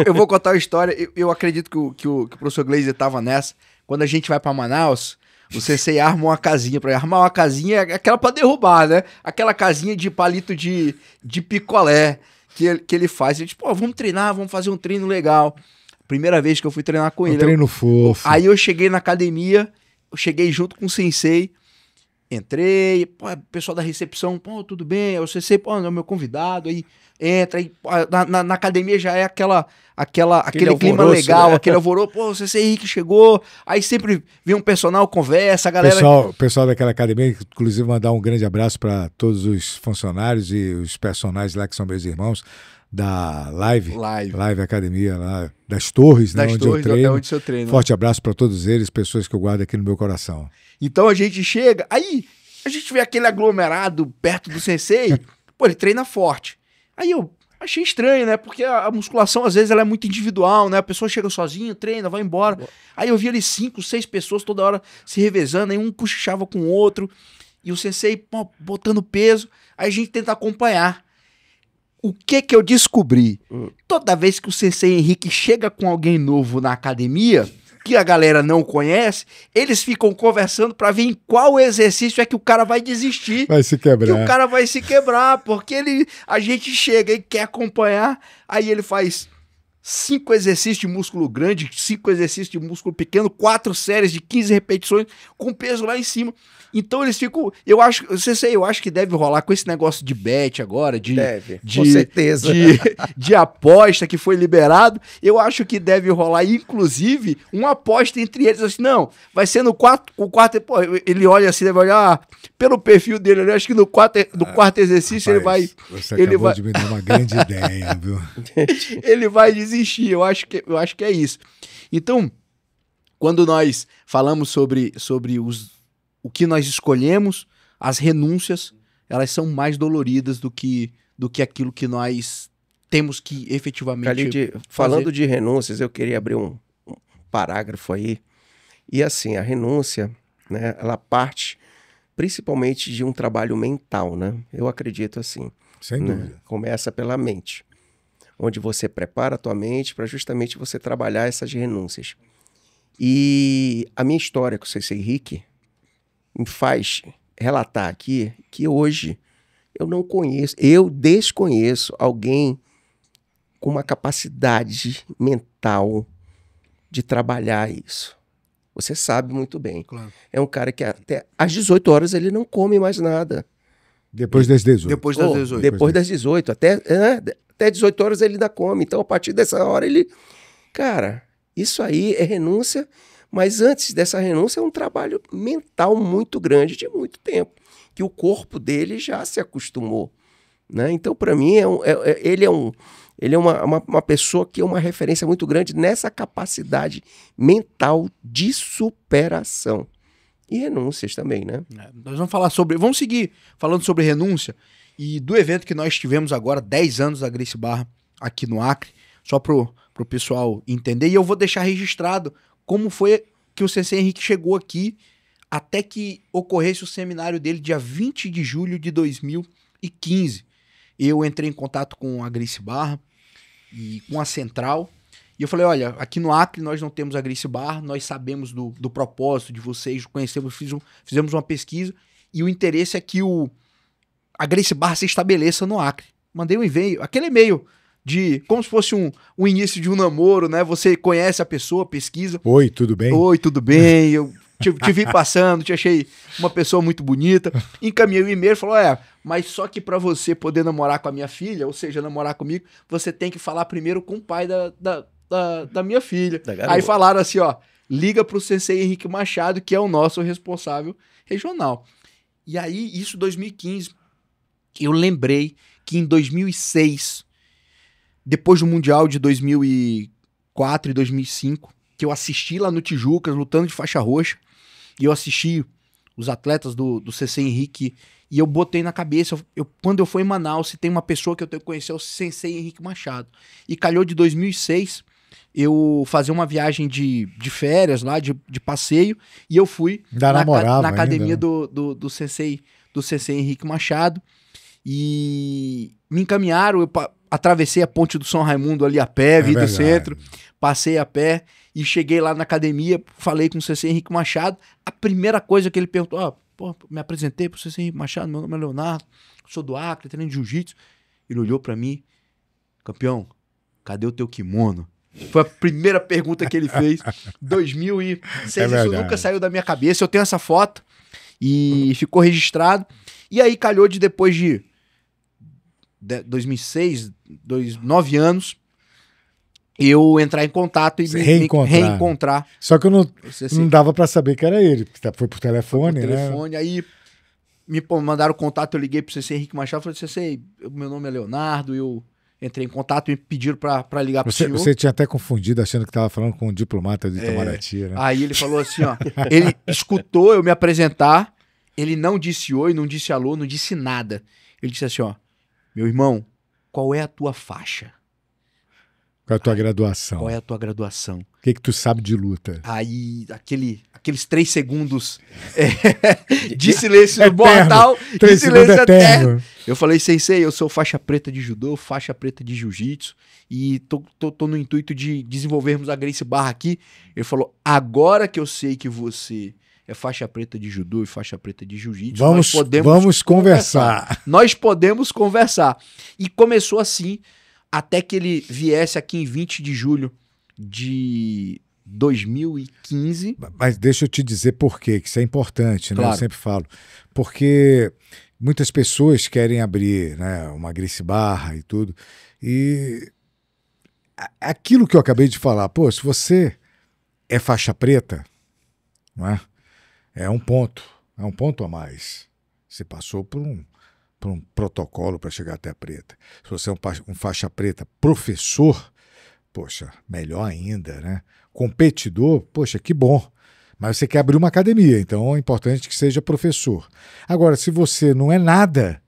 Eu vou contar uma história. Eu acredito que o professor Glazer estava nessa. Quando a gente vai para Manaus, o Sensei arma uma casinha. Para armar uma casinha é aquela para derrubar, né? Aquela casinha de palito de picolé que ele faz. Ele diz, pô, vamos treinar, vamos fazer um treino legal. Primeira vez que eu fui treinar com ele. Treino fofo. Aí eu cheguei na academia, eu cheguei junto com o Sensei. Entrei, pô, o pessoal da recepção, pô, tudo bem, o Sensei, pô, é o meu convidado, aí entra, aí, na academia já é aquele clima legal, né? Aquele alvoroço, pô, o Sensei Henrique chegou, aí sempre vem um personal, conversa, a galera... Pessoal daquela academia, inclusive mandar um grande abraço para todos os funcionários e os personagens lá que são meus irmãos, da Live Academia, lá das Torres, né, onde eu treino. Onde eu treino. Forte abraço para todos eles, pessoas que eu guardo aqui no meu coração. Então a gente chega, aí a gente vê aquele aglomerado perto do Sensei, pô, ele treina forte. Aí eu achei estranho, né, porque a musculação às vezes ela é muito individual, né, a pessoa chega sozinha, treina, vai embora. Aí eu vi ali 5, 6 pessoas toda hora se revezando, aí um cochichava com o outro, e o Sensei, pô, botando peso, aí a gente tenta acompanhar. O que eu descobri? Toda vez que o Sensei Henrique chega com alguém novo na academia, que a galera não conhece, eles ficam conversando para ver em qual exercício é que o cara vai desistir. Vai se quebrar. Que o cara vai se quebrar, porque a gente chega e quer acompanhar, aí ele faz 5 exercícios de músculo grande, 5 exercícios de músculo pequeno, 4 séries de 15 repetições, com peso lá em cima. Então eles ficam... Eu acho que deve rolar com esse negócio de bet agora, com certeza. De aposta que foi liberado. Eu acho que deve rolar, inclusive, uma aposta entre eles, assim, não, vai ser no quarto... Pô, ele olha assim, deve olhar pelo perfil dele, eu acho que no quarto exercício rapaz, você acabou de me dar uma grande ideia, viu? Ele vai desistir, eu acho que é isso. Então, quando nós falamos sobre o que nós escolhemos, as renúncias, elas são mais doloridas do que aquilo que nós temos que efetivamente Khalid, falando de renúncias, eu queria abrir um parágrafo aí. E assim, a renúncia, né, ela parte principalmente de um trabalho mental, né? Eu acredito assim. Sem dúvida. Começa pela mente, onde você prepara a tua mente para justamente você trabalhar essas renúncias. E a minha história com o Sensei Henrique me faz relatar aqui que hoje eu desconheço alguém com uma capacidade mental de trabalhar isso. Você sabe muito bem. Claro. É um cara que até às 18 horas ele não come mais nada. Depois das 18. Depois das 18. Depois das 18. Até 18 horas ele ainda come. Então, a partir dessa hora, ele... Cara, isso aí é renúncia, mas antes dessa renúncia é um trabalho mental muito grande, de muito tempo, que o corpo dele já se acostumou, né? Então, para mim, ele é uma pessoa que é uma referência muito grande nessa capacidade mental de superação. E renúncias também, né? Nós vamos falar sobre... Vamos seguir falando sobre renúncia e do evento que nós tivemos agora, 10 anos da Gracie Barra aqui no Acre, só pro pessoal entender. E eu vou deixar registrado como foi que o Sensei Henrique chegou aqui até que ocorresse o seminário dele dia 20 de julho de 2015. Eu entrei em contato com a Gracie Barra e com a Central. E eu falei, olha, aqui no Acre nós não temos a Gracie Barra, nós sabemos do propósito de vocês, conhecemos, fizemos uma pesquisa, e o interesse é que a Gracie Barra se estabeleça no Acre. Mandei um e-mail, aquele e-mail de como se fosse o início de um namoro, né? Você conhece a pessoa, pesquisa. Oi, tudo bem? Oi, tudo bem? Eu te vi passando, te achei uma pessoa muito bonita. Encaminhei o e-mail e falou, mas só que pra você poder namorar com a minha filha, ou seja, namorar comigo, você tem que falar primeiro com o pai da minha filha. Aí falaram assim, liga pro Sensei Henrique Machado, que é o nosso responsável regional. E aí, isso em 2015, eu lembrei que em 2006, depois do Mundial de 2004 e 2005, que eu assisti lá no Tijucas, lutando de faixa roxa, e eu assisti os atletas do Sensei Henrique, e eu botei na cabeça, quando eu fui em Manaus, se tem uma pessoa que eu tenho que conhecer, é o Sensei Henrique Machado. E calhou de 2006, eu fazer uma viagem de férias lá, de passeio, e eu fui na academia do Sensei Henrique Machado, e me encaminharam, eu atravessei a ponte do São Raimundo ali a pé, vi do centro, passei a pé e cheguei lá na academia, falei com o Sensei Henrique Machado. A primeira coisa que ele perguntou, me apresentei pro Sensei Henrique Machado, meu nome é Leonardo, sou do Acre, treino de jiu-jitsu. Ele olhou pra mim, campeão, cadê o teu kimono? Foi a primeira pergunta que ele fez. 2006, isso nunca saiu da minha cabeça. Eu tenho essa foto e ficou registrado. E aí calhou de depois de 2006, 9 anos, eu entrar em contato e me reencontrar. Só que eu não dava pra saber que era ele, porque foi por telefone, né? Aí me mandaram contato, eu liguei pro Sensei Henrique Machado, falei, Sensei, meu nome é Leonardo, eu entrei em contato e me pediram pra ligar pro senhor. Você tinha até confundido, achando que tava falando com um diplomata de Itamaraty, né? Aí ele falou assim, ele escutou eu me apresentar, ele não disse oi, não disse alô, não disse nada. Ele disse assim, meu irmão, qual é a tua faixa? Qual é a tua graduação? Qual é a tua graduação? O que tu sabe de luta? Aí, aqueles 3 segundos de silêncio mortal, de silêncio eterno. Eu falei, Sensei, eu sou faixa preta de judô, faixa preta de jiu-jitsu, e tô no intuito de desenvolvermos a Gracie Barra aqui. Ele falou, agora que eu sei que você é faixa preta de judô e faixa preta de jiu-jitsu, vamos conversar. Nós podemos conversar. E começou assim, até que ele viesse aqui em 20 de julho de 2015. Mas deixa eu te dizer por quê, que isso é importante, né? Claro. Eu sempre falo. Porque muitas pessoas querem abrir, né, uma Gracie Barra e tudo. E aquilo que eu acabei de falar, se você é faixa preta, não é? É um ponto a mais. Você passou por um protocolo para chegar até a preta. Se você é um faixa preta professor, poxa, melhor ainda, né? Competidor, poxa, que bom. Mas você quer abrir uma academia, então é importante que seja professor. Agora, se você não é nada,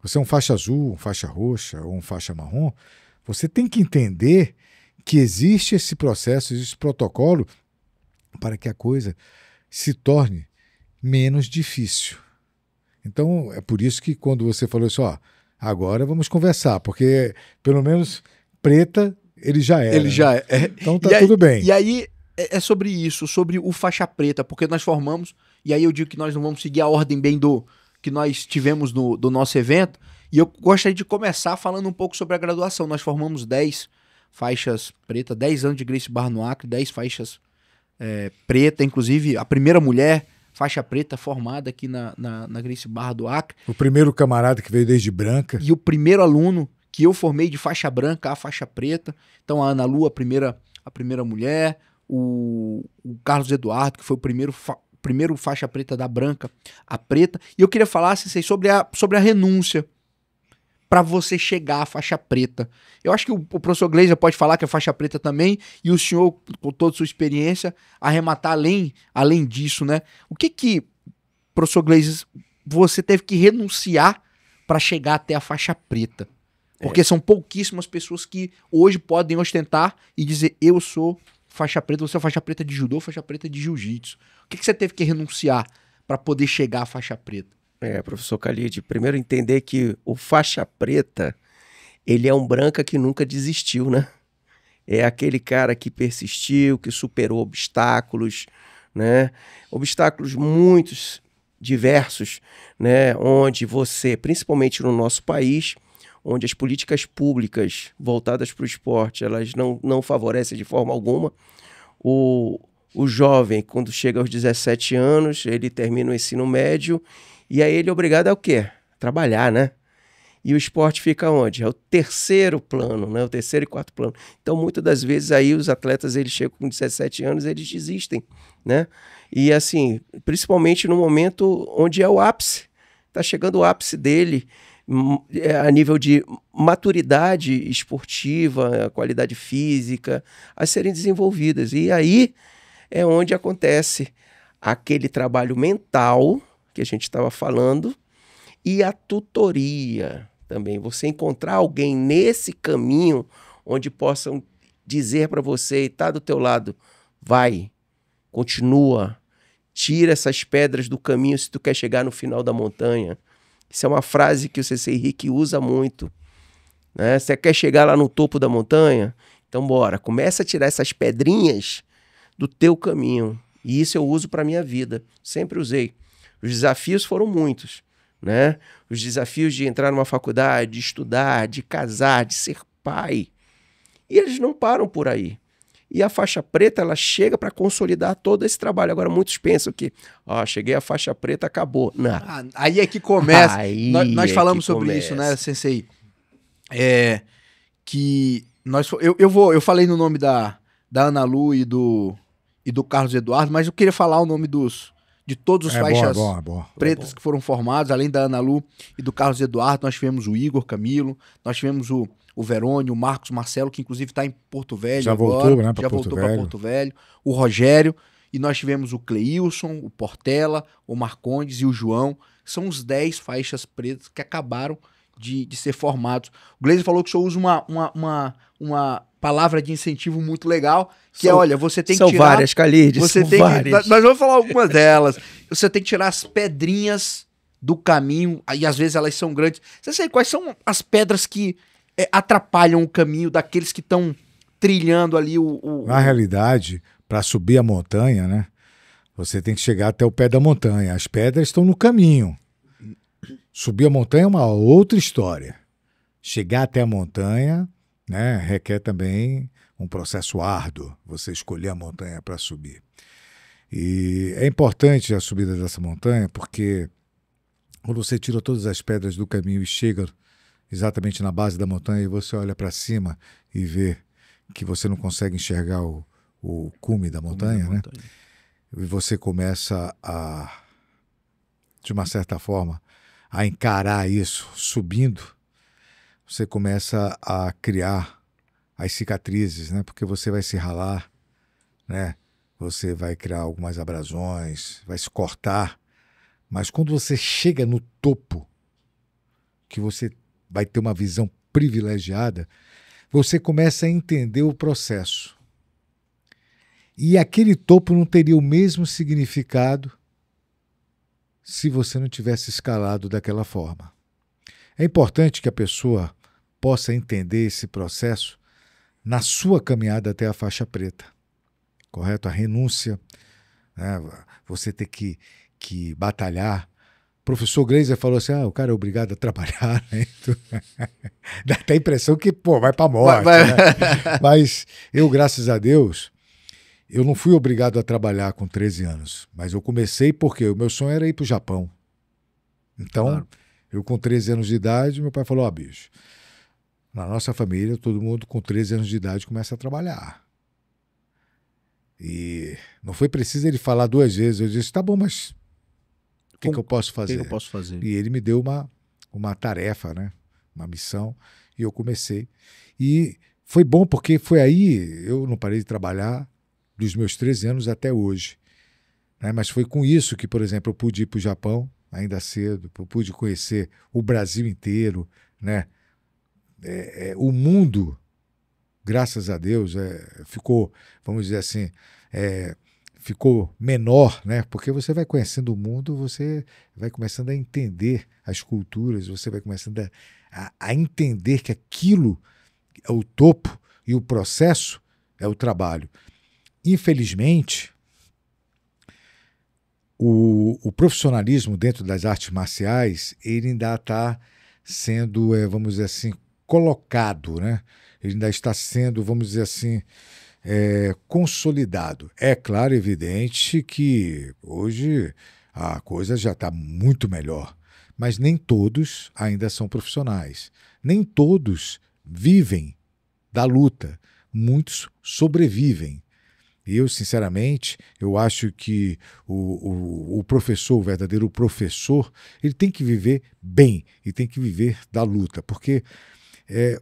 você é um faixa azul, um faixa roxa ou um faixa marrom, você tem que entender que existe esse processo, existe esse protocolo para que a coisa se torne menos difícil. Então, é por isso que quando você falou assim, agora vamos conversar, porque pelo menos preta ele já era. Ele já é. Então tá tudo bem. E aí é sobre isso, sobre o faixa preta, porque nós formamos, e aí eu digo que nós não vamos seguir a ordem bem do que nós tivemos do nosso evento, e eu gostaria de começar falando um pouco sobre a graduação. Nós formamos 10 faixas pretas, 10 anos de Gracie Barra no Acre, 10 faixas preta, inclusive a primeira mulher faixa preta formada aqui na Gracie Barra do Acre. O primeiro camarada que veio desde branca. E o primeiro aluno que eu formei de faixa branca a faixa preta. Então a Ana Lu, a primeira mulher, o Carlos Eduardo, que foi o primeiro faixa preta da branca a preta. E eu queria falar, Sensei, sobre a renúncia para você chegar à faixa preta. Eu acho que o professor Gleiser pode falar que é faixa preta também, e o senhor, com toda a sua experiência, arrematar além disso, né? O que, professor Gleiser, você teve que renunciar para chegar até a faixa preta? Porque são pouquíssimas pessoas que hoje podem ostentar e dizer, eu sou faixa preta, você é faixa preta de judô, faixa preta de jiu-jitsu. O que você teve que renunciar para poder chegar à faixa preta? Professor Khalid, primeiro entender que o faixa preta, ele é um branca que nunca desistiu, né? É aquele cara que persistiu, que superou obstáculos, né? Obstáculos muitos, diversos, né? Onde você, principalmente no nosso país, onde as políticas públicas voltadas para o esporte, elas não favorecem de forma alguma. O jovem, quando chega aos 17 anos, ele termina o ensino médio e aí ele é obrigado a o quê? Trabalhar, né? E o esporte fica onde? É o terceiro plano, né? O terceiro e quarto plano. Então, muitas das vezes aí os atletas, eles chegam com 17 anos, eles desistem, né? E assim, principalmente no momento onde é o ápice, está chegando o ápice dele, a nível de maturidade esportiva, qualidade física, a serem desenvolvidas. E aí é onde acontece aquele trabalho mental que a gente estava falando e a tutoria também. Você encontrar alguém nesse caminho onde possam dizer para você e tá do teu lado, vai, continua, tira essas pedras do caminho se tu quer chegar no final da montanha. Isso é uma frase que o Sensei Rick usa muito, né? Você quer chegar lá no topo da montanha? Então bora, começa a tirar essas pedrinhas do teu caminho. E isso eu uso para minha vida, sempre usei. Os desafios foram muitos, né? Os desafios de entrar numa faculdade, de estudar, de casar, de ser pai. E eles não param por aí. E a faixa preta, ela chega para consolidar todo esse trabalho. Agora, muitos pensam que, cheguei à faixa preta, acabou. Não. Aí é que começa. Nós falamos sobre isso, né, Sensei? Eu falei no nome da Ana Lu e do Carlos Eduardo, mas eu queria falar o nome de todos os faixas pretas que foram formados, além da Ana Lu e do Carlos Eduardo. Nós tivemos o Igor Camilo, nós tivemos o Verônio, o Marcos Marcelo, que inclusive está em Porto Velho já agora. Voltou, né, já voltou para Porto Velho. O Rogério, e nós tivemos o Cleilson, o Portela, o Marcondes e o João. São os 10 faixas pretas que acabaram de ser formados. O Gleiser falou que o senhor usa uma palavra de incentivo muito legal, que olha, você tem que tirar... São várias, Khalid, são várias. Nós vamos falar algumas delas. Você tem que tirar as pedrinhas do caminho, e às vezes elas são grandes. Você sabe quais são as pedras que atrapalham o caminho daqueles que estão trilhando ali Na realidade, para subir a montanha, né, você tem que chegar até o pé da montanha. As pedras estão no caminho. Subir a montanha é uma outra história. Chegar até a montanha, né, requer também um processo árduo, você escolher a montanha para subir. E é importante a subida dessa montanha porque quando você tira todas as pedras do caminho e chega exatamente na base da montanha e você olha para cima e vê que você não consegue enxergar o cume da montanha, né? E você começa de uma certa forma, a encarar isso subindo, você começa a criar as cicatrizes, né? Porque você vai se ralar, né? Você vai criar algumas abrasões, vai se cortar. Mas quando você chega no topo, que você vai ter uma visão privilegiada, você começa a entender o processo. E aquele topo não teria o mesmo significado se você não tivesse escalado daquela forma. É importante que a pessoa possa entender esse processo na sua caminhada até a faixa preta. Correto? A renúncia, né? Você ter que batalhar. O professor Gleiser falou assim, o cara é obrigado a trabalhar, né? Dá até a impressão que, vai pra morte, né? Mas eu, graças a Deus, eu não fui obrigado a trabalhar com 13 anos, mas eu comecei porque o meu sonho era ir para o Japão. Então, Claro. eu com 13 anos de idade, meu pai falou, ó, bicho, na nossa família, todo mundo com 13 anos de idade começa a trabalhar. E não foi preciso ele falar 2 vezes. Eu disse, tá bom, mas o que eu posso O fazer? que eu posso fazer? E ele me deu uma tarefa, né? Uma missão, e eu comecei. E foi bom porque foi aí, eu não parei de trabalhar dos meus 13 anos até hoje. Né? Mas foi com isso que, por exemplo, eu pude ir para o Japão, ainda cedo, eu pude conhecer o Brasil inteiro, né? O mundo, graças a Deus, ficou, vamos dizer assim, ficou menor, né? Porque você vai conhecendo o mundo, você vai começando a entender as culturas, você vai começando a entender que aquilo é o topo e o processo é o trabalho. Infelizmente, o profissionalismo dentro das artes marciais, ele ainda está sendo, vamos dizer assim, colocado, né? Ele ainda está sendo, vamos dizer assim, consolidado. É claro, evidente que hoje a coisa já está muito melhor, mas nem todos ainda são profissionais. Nem todos vivem da luta. Muitos sobrevivem. E eu, sinceramente, eu acho que o professor, o verdadeiro professor, ele tem que viver bem e tem que viver da luta, porque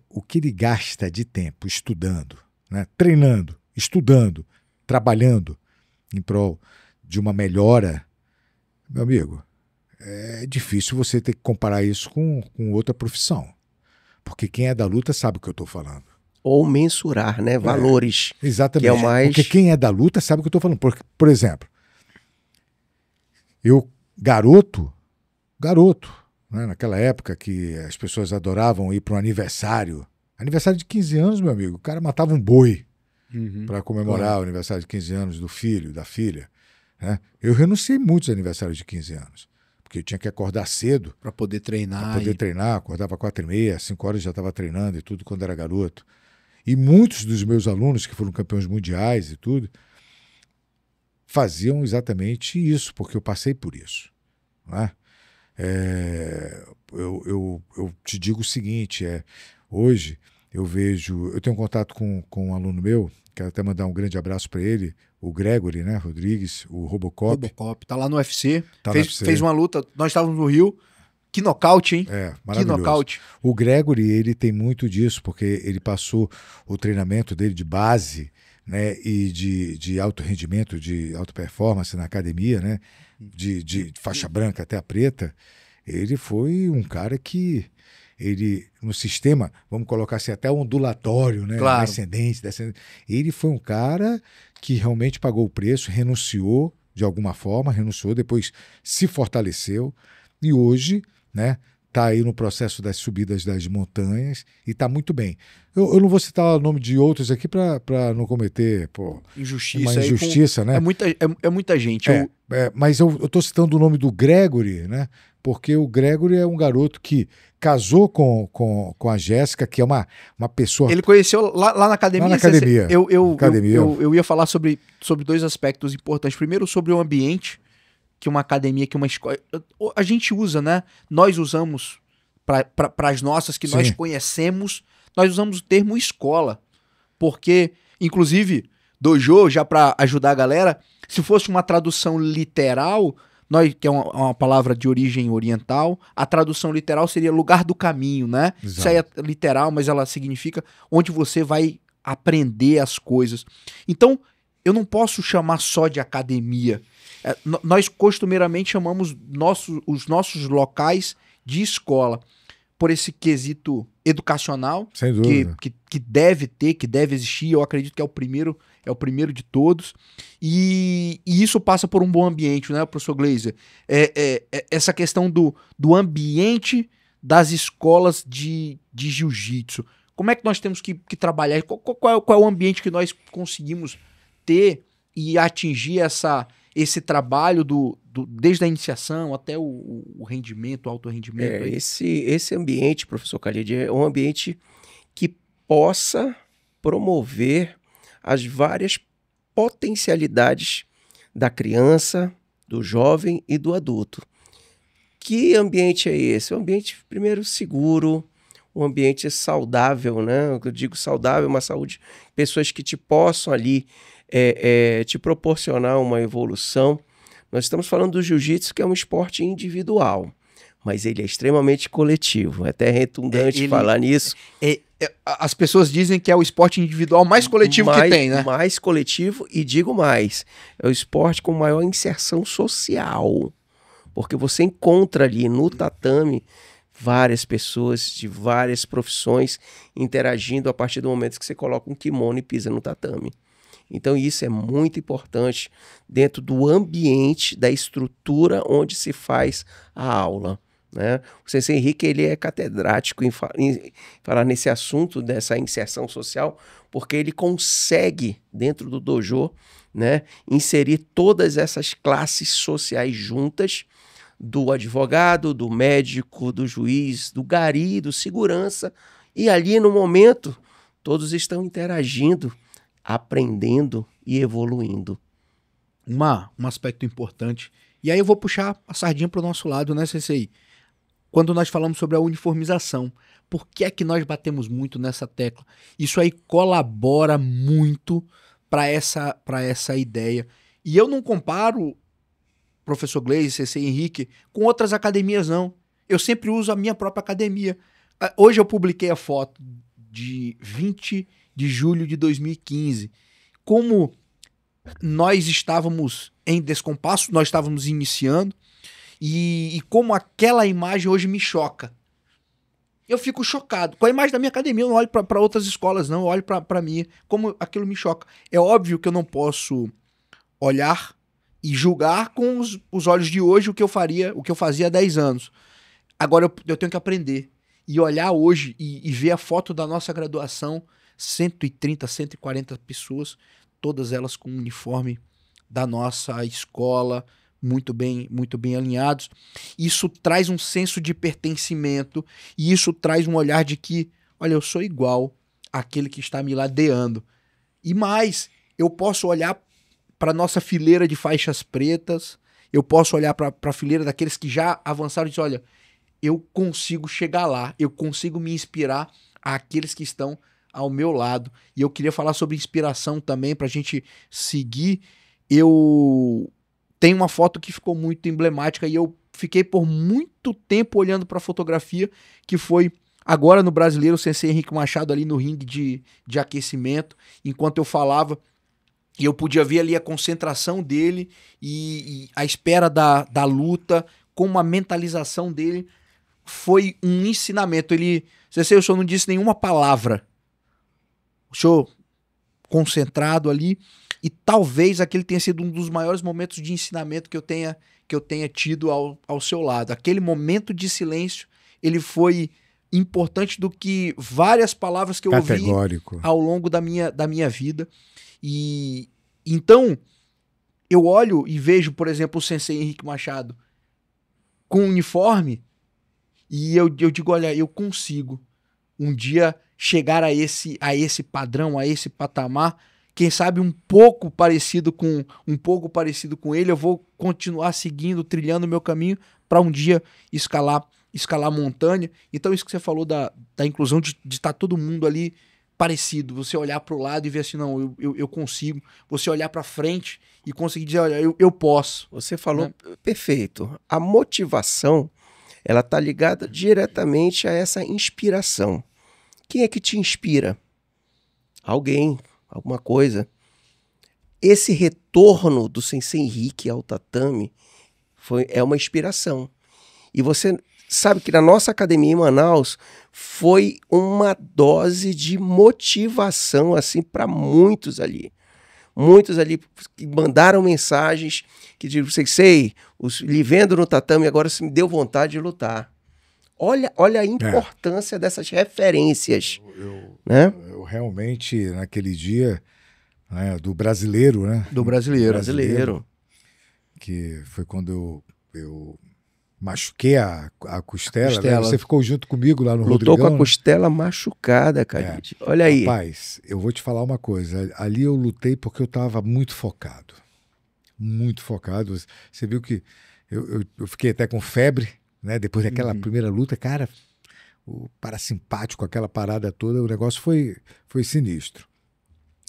o que ele gasta de tempo estudando, né, treinando, estudando, trabalhando em prol de uma melhora, meu amigo, é difícil você ter que comparar isso com outra profissão, porque quem é da luta sabe o que eu estou falando. Ou mensurar, né? Valores. Exatamente. Que é o mais... Porque quem é da luta sabe o que eu estou falando. Por exemplo, eu, garoto, né, naquela época que as pessoas adoravam ir para um aniversário de 15 anos, meu amigo, o cara matava um boi para comemorar o aniversário de 15 anos do filho, da filha. Né? Eu renunciei muitos aniversários de 15 anos, porque eu tinha que acordar cedo. Para poder treinar. Acordava 4h30, 5 horas já estava treinando e tudo quando era garoto. E muitos dos meus alunos que foram campeões mundiais e tudo, faziam exatamente isso, porque eu passei por isso. Não é? Eu te digo o seguinte, hoje eu tenho contato com um aluno meu, quero até mandar um grande abraço para ele, o Gregory, né, Rodrigues, o Robocop. Tá lá no UFC, Tá no UFC. fez uma luta, nós estávamos no Rio, que nocaute, hein? Maravilhoso. Que nocaute. O Gregory, ele tem muito disso, porque ele passou o treinamento dele de base, né, e de alto rendimento, de alta performance na academia, né, de faixa branca até a preta. Ele foi um cara que, no sistema, vamos colocar assim, até ondulatório, né, claro, ascendente, descendente. Ele foi um cara que realmente pagou o preço, renunciou de alguma forma, depois se fortaleceu e hoje, né, está aí no processo das subidas das montanhas e está muito bem. Eu não vou citar o nome de outros aqui para não cometer uma injustiça, né? É muita gente. Mas eu estou citando o nome do Gregory, né? Porque o Gregory é um garoto que casou com a Jéssica, que é uma pessoa... Ele conheceu lá na academia? Lá na academia. Eu ia falar sobre 2 aspectos importantes. Primeiro, sobre o ambiente, que uma academia, que uma escola... A gente usa, né? Nós usamos, para as nossas que nós conhecemos, nós usamos o termo escola. Porque, inclusive, dojo, já para ajudar a galera, se fosse uma tradução literal, que é uma palavra de origem oriental, a tradução literal seria lugar do caminho, né? Exato. Isso aí é literal, mas ela significa onde você vai aprender as coisas. Então, eu não posso chamar só de academia. Nós costumeiramente chamamos os nossos locais de escola, por esse quesito educacional, sem dúvida, que deve ter, que deve existir. Eu acredito que é o primeiro de todos. E isso passa por um bom ambiente, né, professor Glazer? Essa questão do ambiente das escolas de jiu-jitsu. Como é que nós temos que trabalhar? Qual é o ambiente que nós conseguimos ter e atingir esse trabalho desde a iniciação até o rendimento, o alto rendimento? Esse ambiente, professor Khalid, é um ambiente que possa promover as várias potencialidades da criança, do jovem e do adulto. Que ambiente é esse? Um ambiente, primeiro, seguro, um ambiente saudável, né? Eu digo saudável, uma saúde, pessoas que te possam ali te proporcionar uma evolução. Nós estamos falando do jiu-jitsu, que é um esporte individual, mas ele é extremamente coletivo. É até redundante falar nisso. As pessoas dizem que é o esporte individual mais coletivo que tem, né? Mais coletivo, e digo mais, é o esporte com maior inserção social, porque você encontra ali no tatame várias pessoas de várias profissões interagindo a partir do momento que você coloca um kimono e pisa no tatame. Então isso é muito importante dentro do ambiente, da estrutura onde se faz a aula, né? O Sensei Henrique, ele é catedrático em falar nesse assunto dessa inserção social, porque ele consegue, dentro do dojo, né, inserir todas essas classes sociais juntas, do advogado, do médico, do juiz, do gari, do segurança, e ali no momento todos estão interagindo, aprendendo e evoluindo. Um aspecto importante. E aí eu vou puxar a sardinha para o nosso lado, né, Sensei? Quando nós falamos sobre a uniformização, por que é que nós batemos muito nessa tecla? Isso aí colabora muito para essa ideia. E eu não comparo, professor Gleiser, Sensei Henrique, com outras academias, não. Eu sempre uso a minha própria academia. Hoje eu publiquei a foto de 20 de julho de 2015. Como nós estávamos em descompasso, nós estávamos iniciando, e como aquela imagem hoje me choca. Eu fico chocado. Com a imagem da minha academia, eu não olho para outras escolas, não. Eu olho para mim, como aquilo me choca. É óbvio que eu não posso olhar e julgar com os olhos de hoje o que eu fazia há 10 anos. Agora eu tenho que aprender. E olhar hoje e ver a foto da nossa graduação, 130, 140 pessoas, todas elas com o uniforme da nossa escola, muito bem alinhados. Isso traz um senso de pertencimento e isso traz um olhar de que, olha, eu sou igual àquele que está me ladeando. E mais, eu posso olhar para nossa fileira de faixas pretas, eu posso olhar para a fileira daqueles que já avançaram e dizer, olha, eu consigo chegar lá, eu consigo me inspirar àqueles que estão ao meu lado. E eu queria falar sobre inspiração também, para a gente seguir. Eu tenho uma foto que ficou muito emblemática e eu fiquei por muito tempo olhando para a fotografia, que foi agora no Brasileiro, o Sensei Henrique Machado ali no ringue de aquecimento, enquanto eu falava, e eu podia ver ali a concentração dele e a espera da luta, como a mentalização dele foi um ensinamento. Sensei, o senhor não disse nenhuma palavra, o senhor concentrado ali, e talvez aquele tenha sido um dos maiores momentos de ensinamento que eu tenha tido ao seu lado. Aquele momento de silêncio, ele foi importante do que várias palavras que eu ouvi ao longo da minha vida. E então eu olho e vejo, por exemplo, o Sensei Henrique Machado com uniforme e eu digo, olha, eu consigo um dia chegar a esse padrão, a esse patamar. Quem sabe um pouco parecido com ele, eu vou continuar seguindo, trilhando o meu caminho para um dia escalar a montanha. Então isso que você falou da inclusão, de estar todo mundo ali parecido, você olhar para o lado e ver assim, não, eu consigo, você olhar para frente e conseguir dizer, olha, eu posso. Você falou, né? Perfeito. A motivação, ela está ligada diretamente a essa inspiração. Quem é que te inspira? Alguém, alguma coisa. Esse retorno do Sensei Henrique ao tatame é uma inspiração. E você sabe que na nossa academia em Manaus foi uma dose de motivação assim para muitos ali. Muitos ali que mandaram mensagens que diziam, Sensei, lhe vendo no tatame agora se me deu vontade de lutar. Olha a importância dessas referências. Né? Eu realmente, naquele dia, né, do brasileiro, né? Do brasileiro. Que foi quando eu machuquei a costela. Costela. Né? Você ficou junto comigo lá no Lutou Rodrigão, com a costela machucada, Khalid. Olha aí. Rapaz, eu vou te falar uma coisa. Ali eu lutei porque eu estava muito focado. Muito focado. Você viu que eu fiquei até com febre, né? Depois daquela primeira luta, cara, o parasimpático, aquela parada toda, o negócio foi sinistro.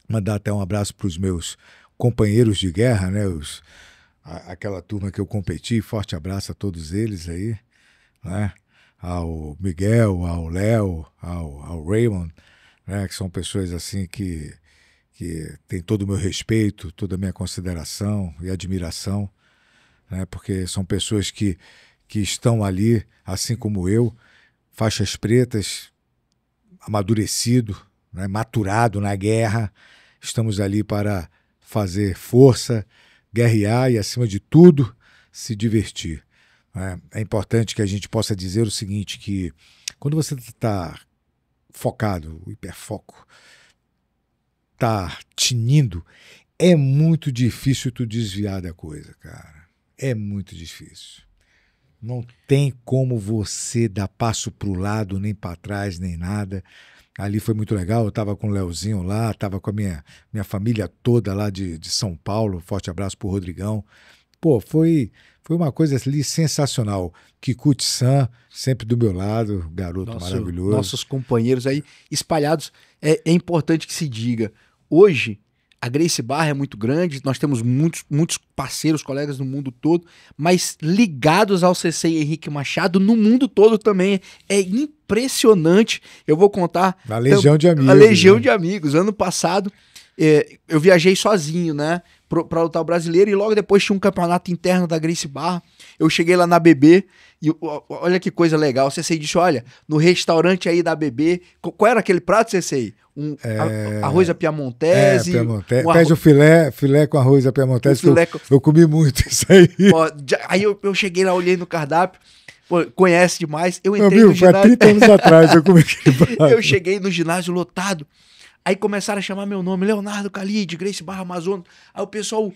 Mandar até um abraço para os meus companheiros de guerra, né? Aquela turma que eu competi, forte abraço a todos eles aí, né? Ao Miguel, ao Léo, ao Raymond, né? Que são pessoas assim que têm todo o meu respeito, toda a minha consideração e admiração, né? Porque são pessoas que estão ali, assim como eu, faixas pretas, amadurecido, né? Maturado na guerra, estamos ali para fazer força, guerrear e, acima de tudo, se divertir. É importante que a gente possa dizer o seguinte, que quando você está focado, o hiperfoco, está tinindo, é muito difícil tu desviar da coisa, cara. É muito difícil. Não tem como você dar passo para o lado, nem para trás, nem nada. Ali foi muito legal, eu estava com o Leozinho lá, estava com a minha família toda lá de São Paulo. Forte abraço pro Rodrigão. Pô, foi uma coisa ali sensacional. Kikuchi-san, sempre do meu lado, garoto maravilhoso. Nossos companheiros aí espalhados. É importante que se diga, hoje a Gracie Barra é muito grande, nós temos muitos parceiros, colegas no mundo todo, mas ligados ao CC Henrique Machado no mundo todo também. É impressionante. Eu vou contar... A legião de amigos. A legião de amigos. Ano passado, eu viajei sozinho, né? Para lutar o brasileiro, e logo depois tinha um campeonato interno da Gracie Barra. Eu cheguei lá na BB e olha que coisa legal. O CCI disse, olha, no restaurante aí da BB, qual era aquele prato, CCI? Arroz à piamontese. Pede o filé com arroz à piamontese, eu comi muito isso aí. Ó, aí eu cheguei lá, olhei no cardápio, pô, conhece demais. Eu entrei no ginásio. Foi há 30 anos atrás eu comi aquele prato. Eu cheguei no ginásio lotado. Aí começaram a chamar meu nome, Leonardo Khalid, Gracie Barra Amazonas. Aí o pessoal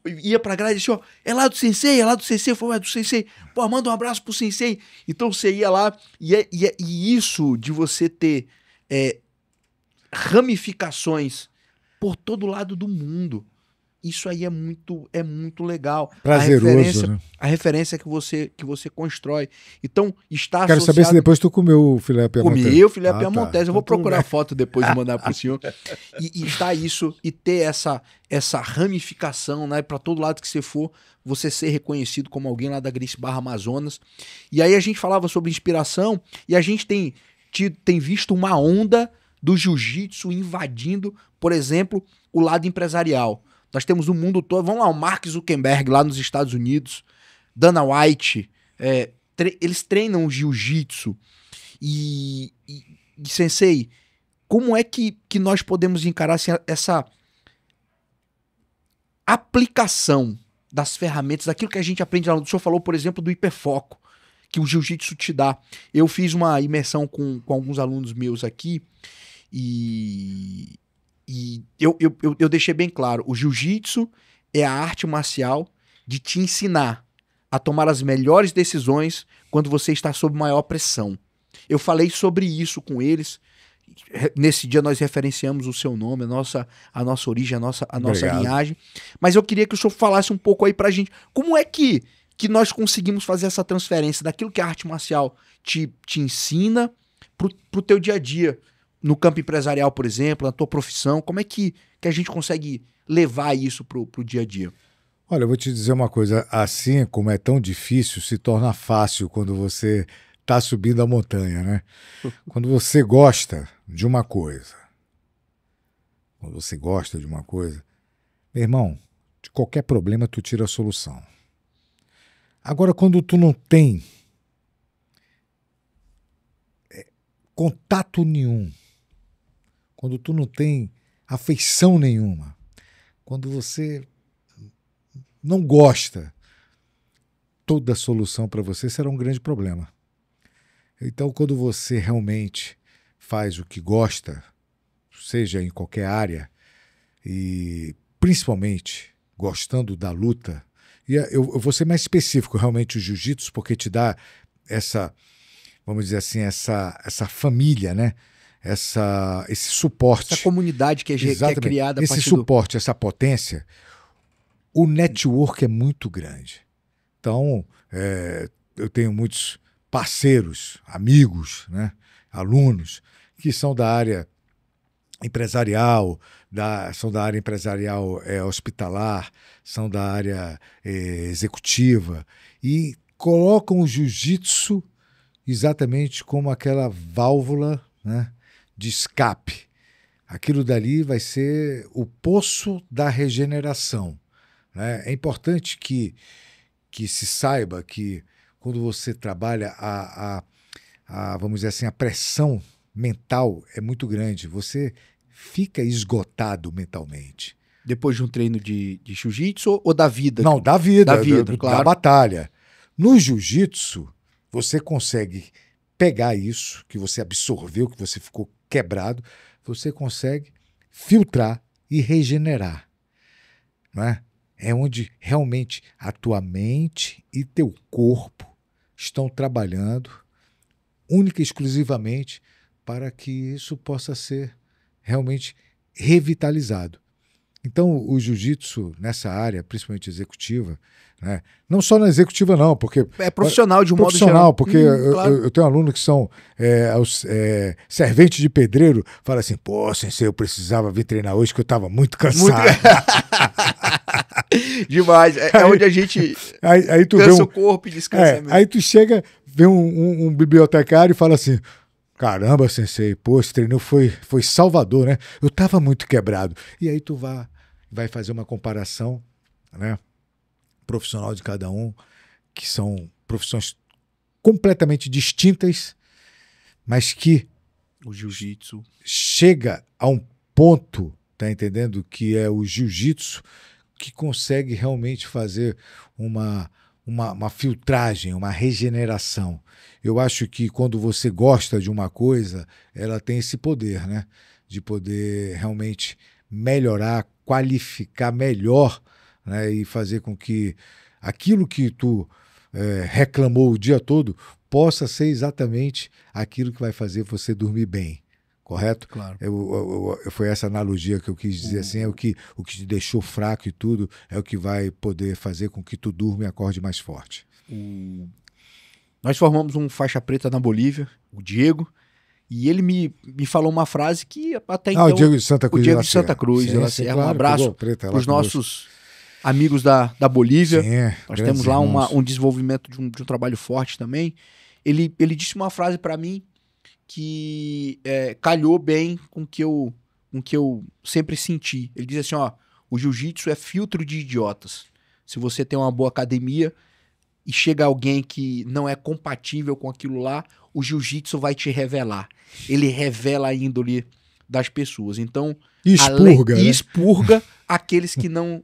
ia pra grade e disse, ó, é lá do Sensei? É lá do Sensei? Eu falei, é do Sensei. Pô, manda um abraço pro Sensei. Então você ia lá, e isso de você ter ramificações por todo lado do mundo, isso aí é muito legal. Prazeroso, né? A referência que você constrói. Então, está Quero associado... saber se depois tu comeu o filé piamontese. Comi o filé piamontese. Tá. Eu vou procurar a foto depois e mandar pro senhor. E está isso, e ter essa ramificação, né? Para todo lado que você for, você ser reconhecido como alguém lá da Gracie Barra Amazonas. E aí a gente falava sobre inspiração, e a gente tem visto uma onda do jiu-jitsu invadindo, por exemplo, o lado empresarial. Nós temos no mundo todo, vamos lá, o Mark Zuckerberg lá nos Estados Unidos, Dana White, eles treinam jiu-jitsu. E Sensei, como é que nós podemos encarar assim, essa aplicação das ferramentas, daquilo que a gente aprende lá? O senhor falou, por exemplo, do hiperfoco, que o jiu-jitsu te dá. Eu fiz uma imersão com alguns alunos meus aqui, e eu deixei bem claro, o jiu-jitsu é a arte marcial de te ensinar a tomar as melhores decisões quando você está sob maior pressão. Eu falei sobre isso com eles. Nesse dia nós referenciamos o seu nome, a nossa origem, a nossa linhagem. Mas eu queria que o senhor falasse um pouco aí pra gente. Como é que nós conseguimos fazer essa transferência daquilo que a arte marcial te ensina pro teu dia a dia? No campo empresarial, por exemplo, na tua profissão, como é que a gente consegue levar isso pro dia a dia? Olha, eu vou te dizer uma coisa, assim como é tão difícil, se torna fácil quando você está subindo a montanha, né? Quando você gosta de uma coisa, meu irmão, de qualquer problema tu tira a solução. Agora, quando tu não tem contato nenhum, quando tu não tem afeição nenhuma, quando você não gosta, toda solução para você será um grande problema. Então, quando você realmente faz o que gosta, seja em qualquer área, e principalmente gostando da luta, E eu vou ser mais específico, realmente, o jiu-jitsu, porque te dá essa, vamos dizer assim, essa família, né? Esse suporte. Essa comunidade que é criada a esse partir suporte, essa potência, o network é muito grande. Então, eu tenho muitos parceiros, amigos, né? Alunos, que são da área empresarial, são da área empresarial hospitalar, são da área executiva, e colocam o jiu-jitsu exatamente como aquela válvula, né, de escape. Aquilo dali vai ser o poço da regeneração, né? É importante que se saiba que quando você trabalha vamos dizer assim, a pressão mental é muito grande. Você fica esgotado mentalmente. Depois de um treino de jiu-jitsu ou da vida? Não, da vida, claro. da batalha. No jiu-jitsu, você consegue pegar isso que você absorveu, que você ficou quebrado, você consegue filtrar e regenerar. Não é? É onde realmente a tua mente e teu corpo estão trabalhando única e exclusivamente para que isso possa ser realmente revitalizado. Então, o jiu-jitsu nessa área, principalmente executiva, né? Não só na executiva não, porque... É profissional de um modo geral. Profissional, porque claro. eu tenho alunos que são serventes de pedreiro, fala assim, pô, sensei, eu precisava vir treinar hoje que eu estava muito cansado. Demais. É onde a gente aí tu cansa o corpo e descansa mesmo. Aí tu chega, vê um bibliotecário e fala assim, caramba, sensei, pô, esse treino foi salvador, né? Eu estava muito quebrado. E aí tu vai fazer uma comparação, né, profissional de cada um, que são profissões completamente distintas, mas que o jiu-jitsu chega a um ponto, tá entendendo? Que é o jiu-jitsu que consegue realmente fazer uma filtragem, uma regeneração. Eu acho que quando você gosta de uma coisa, ela tem esse poder, né? De poder realmente melhorar, qualificar melhor, né? E fazer com que aquilo que tu reclamou o dia todo possa ser exatamente aquilo que vai fazer você dormir bem. Correto? Claro. Foi essa analogia que eu quis dizer assim, o que te deixou fraco e tudo, é o que vai poder fazer com que tu durma e acorde mais forte. Nós formamos um faixa preta na Bolívia, o Diego, e ele me falou uma frase que até então... o Diego de Santa Cruz. O Diego de Santa Cruz. Claro, um abraço para os nossos amigos da Bolívia. Sim, nós temos lá um desenvolvimento de um trabalho forte também. Ele disse uma frase para mim que calhou bem com o que eu sempre senti. Ele diz assim, o jiu-jitsu é filtro de idiotas. Se você tem uma boa academia e chega alguém que não é compatível com aquilo lá, o jiu-jitsu vai te revelar. Ele revela a índole das pessoas. Então, expurga aqueles que não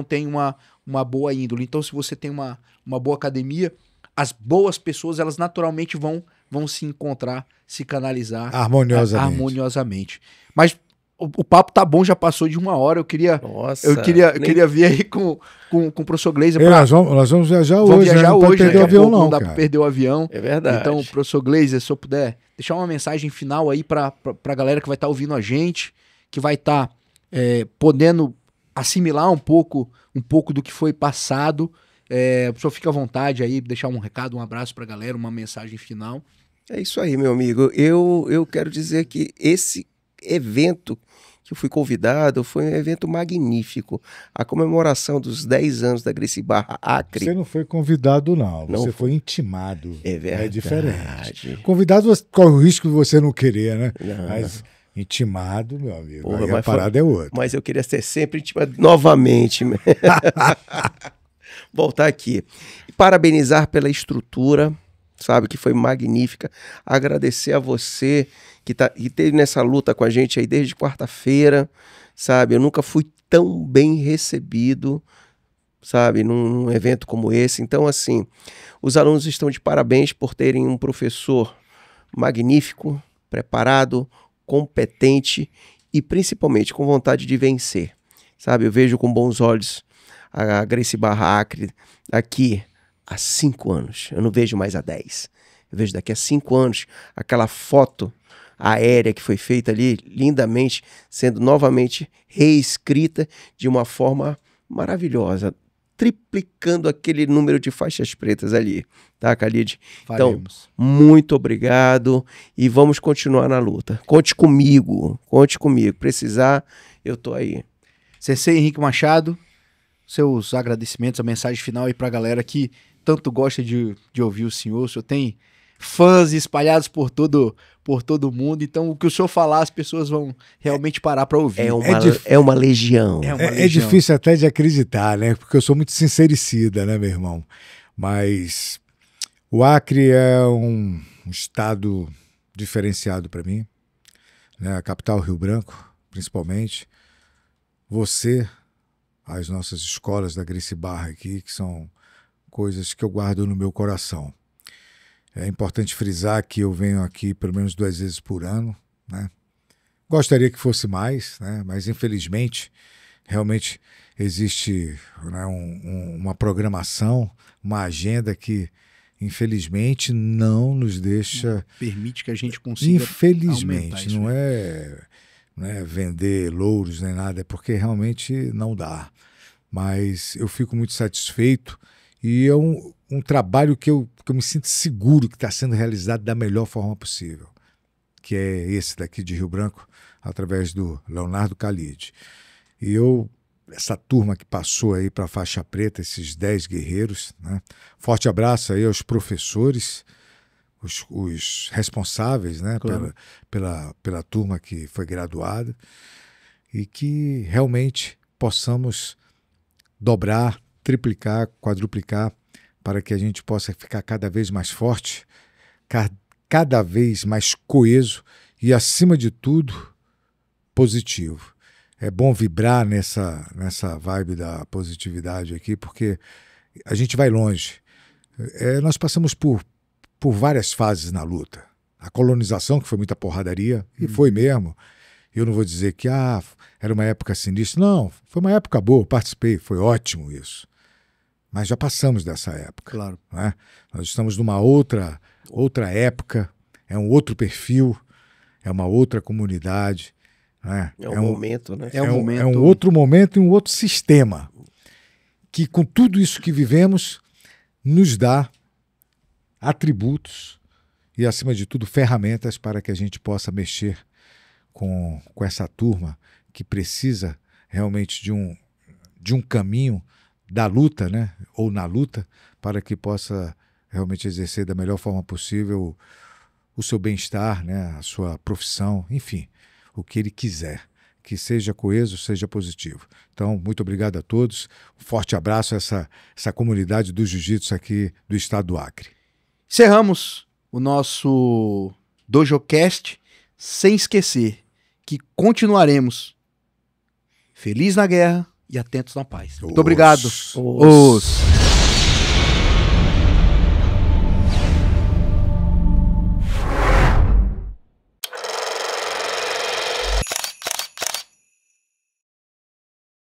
têm uma boa índole. Então, se você tem uma boa academia, as boas pessoas, elas naturalmente vão se encontrar, se canalizar harmoniosamente. Mas o papo tá bom, já passou de 1 hora. Eu queria vir aí com o professor Glazer. Nós vamos viajar hoje. Não pode perder o avião, não. Não dá para perder o avião. É verdade. Então, professor Glazer, se eu puder deixar uma mensagem final aí para a galera que vai estar ouvindo a gente, que vai estar podendo assimilar um pouco do que foi passado. O professor fica à vontade aí, deixar um recado, um abraço para a galera, uma mensagem final. É isso aí, meu amigo. Eu quero dizer que esse evento que eu fui convidado foi um evento magnífico. A comemoração dos 10 anos da Gracie Barra Acre. Você não foi convidado, não. Você foi intimado. É verdade. É diferente. Convidado corre o risco de você não querer, né? Mas intimado, meu amigo. Porra, aí a parada é outra. Mas eu queria ser sempre intimado novamente. Voltar aqui. Parabenizar pela estrutura, sabe, que foi magnífica. Agradecer a você que esteve nessa luta com a gente aí desde quarta-feira, sabe? Eu nunca fui tão bem recebido, sabe, num evento como esse. Então, assim, os alunos estão de parabéns por terem um professor magnífico, preparado, competente e principalmente com vontade de vencer, sabe? Eu vejo com bons olhos a Gracie Barra Acre aqui há 5 anos. Eu não vejo mais há 10. Eu vejo daqui a 5 anos aquela foto aérea que foi feita ali, lindamente, sendo novamente reescrita de uma forma maravilhosa, triplicando aquele número de faixas pretas ali, tá, Khalid? Então, muito obrigado e vamos continuar na luta. Conte comigo. Precisar, eu tô aí. Sensei Henrique Machado, seus agradecimentos, a mensagem final aí pra galera que tanto gosta de ouvir o senhor. O senhor tem fãs espalhados por todo o mundo, então o que o senhor falar as pessoas vão realmente parar para ouvir. É uma legião. É difícil até de acreditar, né? Porque eu sou muito sincericida, né, meu irmão? Mas o Acre é um estado diferenciado para mim, né? A capital Rio Branco, principalmente. Você, as nossas escolas da Gracie Barra aqui, que são coisas que eu guardo no meu coração. É importante frisar que eu venho aqui pelo menos 2 vezes por ano, né? Gostaria que fosse mais, né? Mas infelizmente realmente existe, né, uma programação, uma agenda que infelizmente não nos deixa... Permite que a gente consiga infelizmente, isso, não é vender louros nem nada, é porque realmente não dá. Mas eu fico muito satisfeito e é um trabalho que eu me sinto seguro que está sendo realizado da melhor forma possível, que é esse daqui de Rio Branco, através do Leonardo Khalid. E essa turma que passou aí para a faixa preta, esses 10 guerreiros, né? Forte abraço aí aos professores, os responsáveis, né? Claro. pela turma que foi graduada, e que realmente possamos dobrar, triplicar, quadruplicar, para que a gente possa ficar cada vez mais forte, cada vez mais coeso e, acima de tudo, positivo. É bom vibrar nessa vibe da positividade aqui, porque a gente vai longe. Nós passamos por várias fases na luta. A colonização, que foi muita porradaria, e foi mesmo. Eu não vou dizer que era uma época sinistra. Não, foi uma época boa, participei, foi ótimo isso. Mas já passamos dessa época. Claro. Né? Nós estamos numa outra época, é um outro perfil, é uma outra comunidade. Né? É um momento, né? É um outro momento e um outro sistema que, com tudo isso que vivemos, nos dá atributos e, acima de tudo, ferramentas para que a gente possa mexer com essa turma que precisa realmente de um caminho da luta, né? Ou na luta, para que possa realmente exercer da melhor forma possível o seu bem-estar, né? A sua profissão, enfim, o que ele quiser. Que seja coeso, seja positivo. Então, muito obrigado a todos. Um forte abraço a essa comunidade do jiu-jitsu aqui do estado do Acre. Encerramos o nosso DojoCast, sem esquecer que continuaremos felizes na guerra e atentos na paz. Muito obrigado. Os.